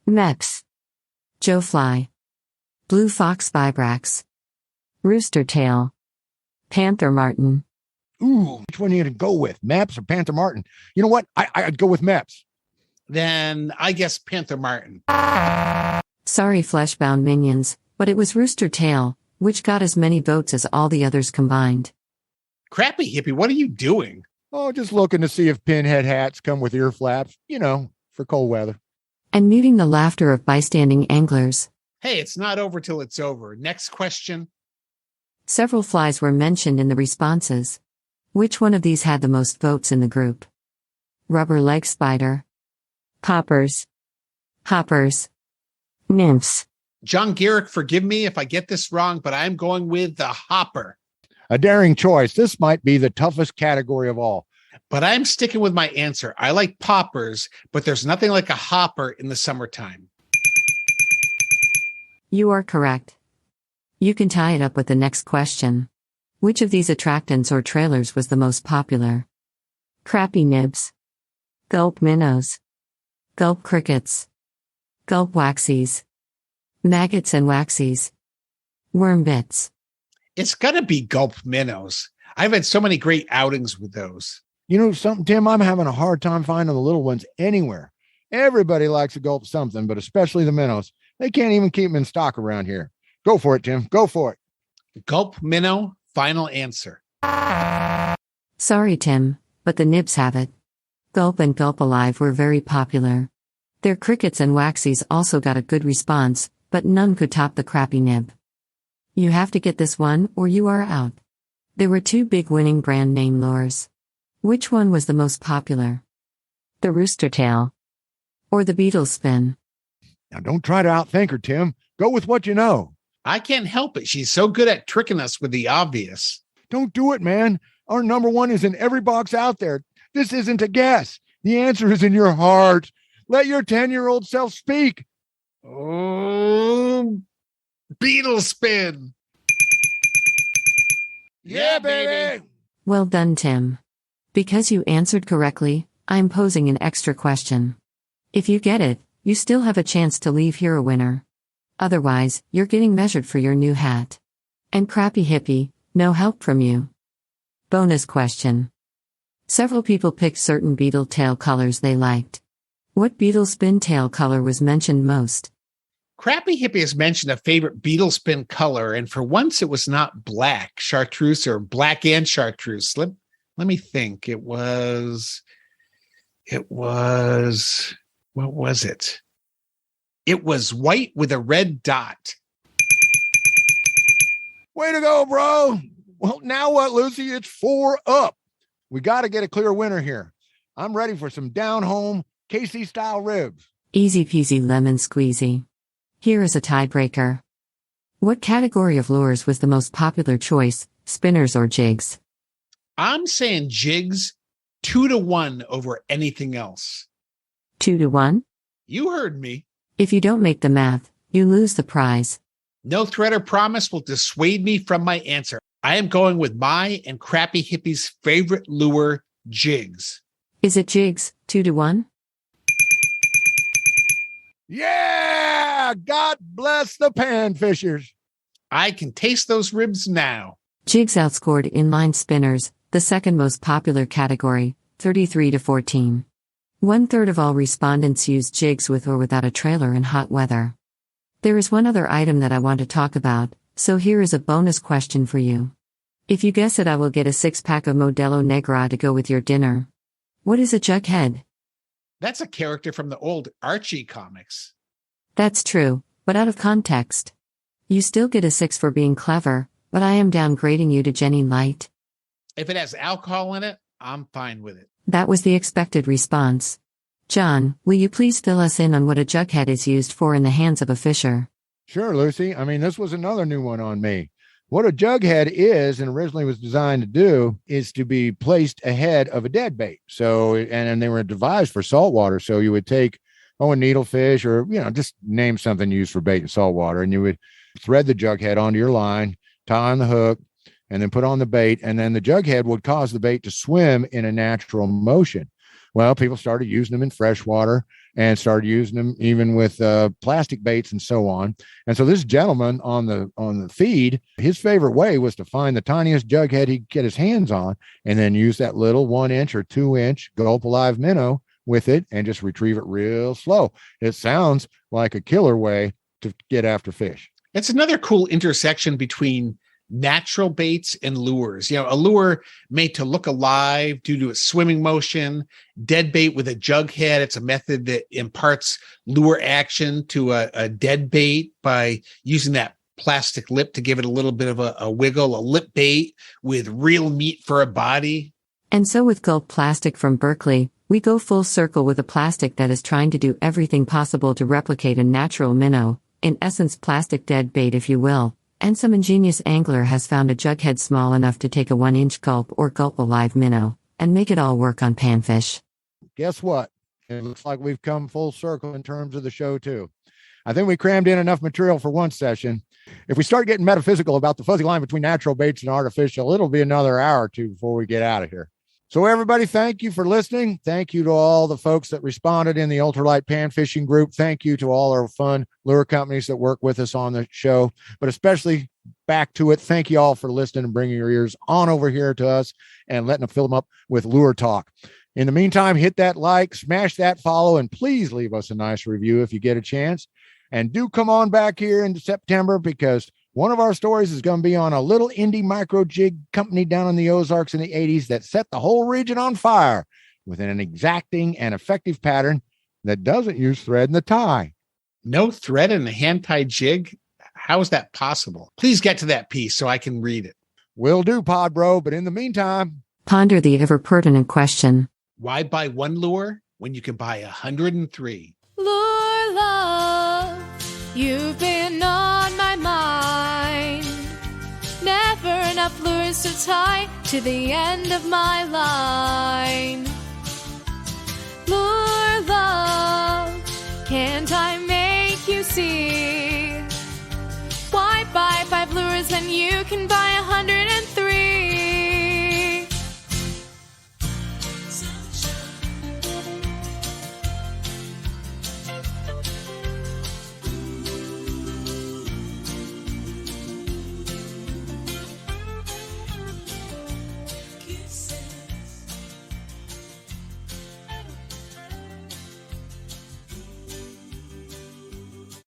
Mepps, Joe Fly, Blue Fox Vibrax, Rooster Tail, Panther Martin. Ooh, which one are you going to go with, Mepps or Panther Martin? You know what? I'd go with Mepps. Then I guess Panther Martin. Sorry, fleshbound minions, but it was Rooster Tail, which got as many votes as all the others combined. Crappy Hippie, what are you doing? Oh, just looking to see if pinhead hats come with ear flaps, for cold weather. And muting the laughter of bystanding anglers. Hey, it's not over till it's over. Next question. Several flies were mentioned in the responses. Which one of these had the most votes in the group? Rubber leg spider, poppers, hoppers, nymphs. John Garrick, forgive me if I get this wrong, but I'm going with the hopper. A daring choice. This might be the toughest category of all. But I'm sticking with my answer. I like poppers, but there's nothing like a hopper in the summertime. You are correct. You can tie it up with the next question. Which of these attractants or trailers was the most popular? Crappy nibs, gulp minnows, gulp crickets, gulp waxies, maggots and waxies, worm bits. It's got to be gulp minnows. I've had so many great outings with those. You know something, Tim? I'm having a hard time finding the little ones anywhere. Everybody likes to gulp something, but especially the minnows. They can't even keep them in stock around here. Go for it, Tim. Go for it. Gulp minnow, final answer. Sorry, Tim, but the nibs have it. Gulp and Gulp Alive were very popular. Their crickets and waxies also got a good response, but none could top the crappy nib. You have to get this one or you are out. There were two big winning brand name lures. Which one was the most popular? The Rooster Tail or the Beetle Spin? Now, don't try to outthink her, Tim. Go with what you know. I can't help it. She's so good at tricking us with the obvious. Don't do it, man. Our number one is in every box out there. This isn't a guess. The answer is in your heart. Let your 10-year-old self speak. Oh, Beetle Spin. Yeah, baby. Well done, Tim. Because you answered correctly, I'm posing an extra question. If you get it, you still have a chance to leave here a winner. Otherwise, you're getting measured for your new hat. And crappy hippie, no help from you. Bonus question. Several people picked certain beetle tail colors they liked. What beetle spin tail color was mentioned most? Crappy Hippie has mentioned a favorite Beetle Spin color, and for once it was not black, chartreuse, or black and chartreuse. Let me think. It was, what was it? It was white with a red dot. Way to go, bro. Well, now what, Lucy? It's 4 up. We got to get a clear winner here. I'm ready for some down-home Casey-style ribs. Easy peasy lemon squeezy. Here is a tiebreaker. What category of lures was the most popular choice, spinners or jigs? I'm saying jigs 2-1 over anything else. 2-1? You heard me. If you don't make the math, you lose the prize. No threat or promise will dissuade me from my answer. I am going with my and Crappy Hippie's favorite lure, jigs. Is it jigs, 2-1? Yeah! God bless the panfishers. I can taste those ribs now. Jigs outscored inline spinners, the second most popular category, 33-14. 1/3 of all respondents used jigs with or without a trailer in hot weather. There is one other item that I want to talk about, so here is a bonus question for you. If you guess it, I will get a 6-pack of Modelo Negra to go with your dinner. What is a jughead? That's a character from the old Archie comics. That's true, but out of context. You still get a 6 for being clever, but I am downgrading you to Jenny Light. If it has alcohol in it, I'm fine with it. That was the expected response. John, will you please fill us in on what a jughead is used for in the hands of a fisher? Sure, Lucy. I mean, this was another new one on me. What a jughead is, and originally was designed to do, is to be placed ahead of a dead bait. So, and they were devised for saltwater. So you would take, a needlefish or, just name something used for bait in saltwater, and you would thread the jughead onto your line, tie on the hook, and then put on the bait. And then the jughead would cause the bait to swim in a natural motion. Well, people started using them in freshwater and started using them even with plastic baits and so on. And so this gentleman on the feed, his favorite way was to find the tiniest jughead he could get his hands on and then use that little 1-inch or 2-inch Gulp Alive minnow with it and just retrieve it real slow. It sounds like a killer way to get after fish. It's another cool intersection between natural baits and lures. A lure made to look alive due to its swimming motion. Dead bait with a jughead. It's a method that imparts lure action to a dead bait by using that plastic lip to give it a little bit of a wiggle. A lip bait with real meat for a body. And so with Gulp Plastic from Berkley, we go full circle with a plastic that is trying to do everything possible to replicate a natural minnow, in essence plastic dead bait if you will. And some ingenious angler has found a jughead small enough to take a 1-inch Gulp or Gulp Alive minnow and make it all work on panfish. Guess what? It looks like we've come full circle in terms of the show too. I think we crammed in enough material for one session. If we start getting metaphysical about the fuzzy line between natural baits and artificial, it'll be another hour or two before we get out of here. So everybody, thank you for listening. Thank you to all the folks that responded in the ultralight pan fishing group. Thank you to all our fun lure companies that work with us on the show, but especially back to it. Thank you all for listening and bringing your ears on over here to us and letting them fill them up with lure talk. In the meantime, hit that like, smash that follow, and please leave us a nice review if you get a chance. And do come on back here in September because One of our stories is going to be on a little indie micro jig company down in the Ozarks in the 80s that set the whole region on fire with an exacting and effective pattern that doesn't use thread in the tie. No thread in a hand-tied jig? How is that possible? Please get to that piece so I can read it. Will do, Pod Bro, but in the meantime, Ponder the ever-pertinent question. Why buy one lure when you can buy 103? Lure love, you've been on my mind. Never enough lures to tie to the end of my line.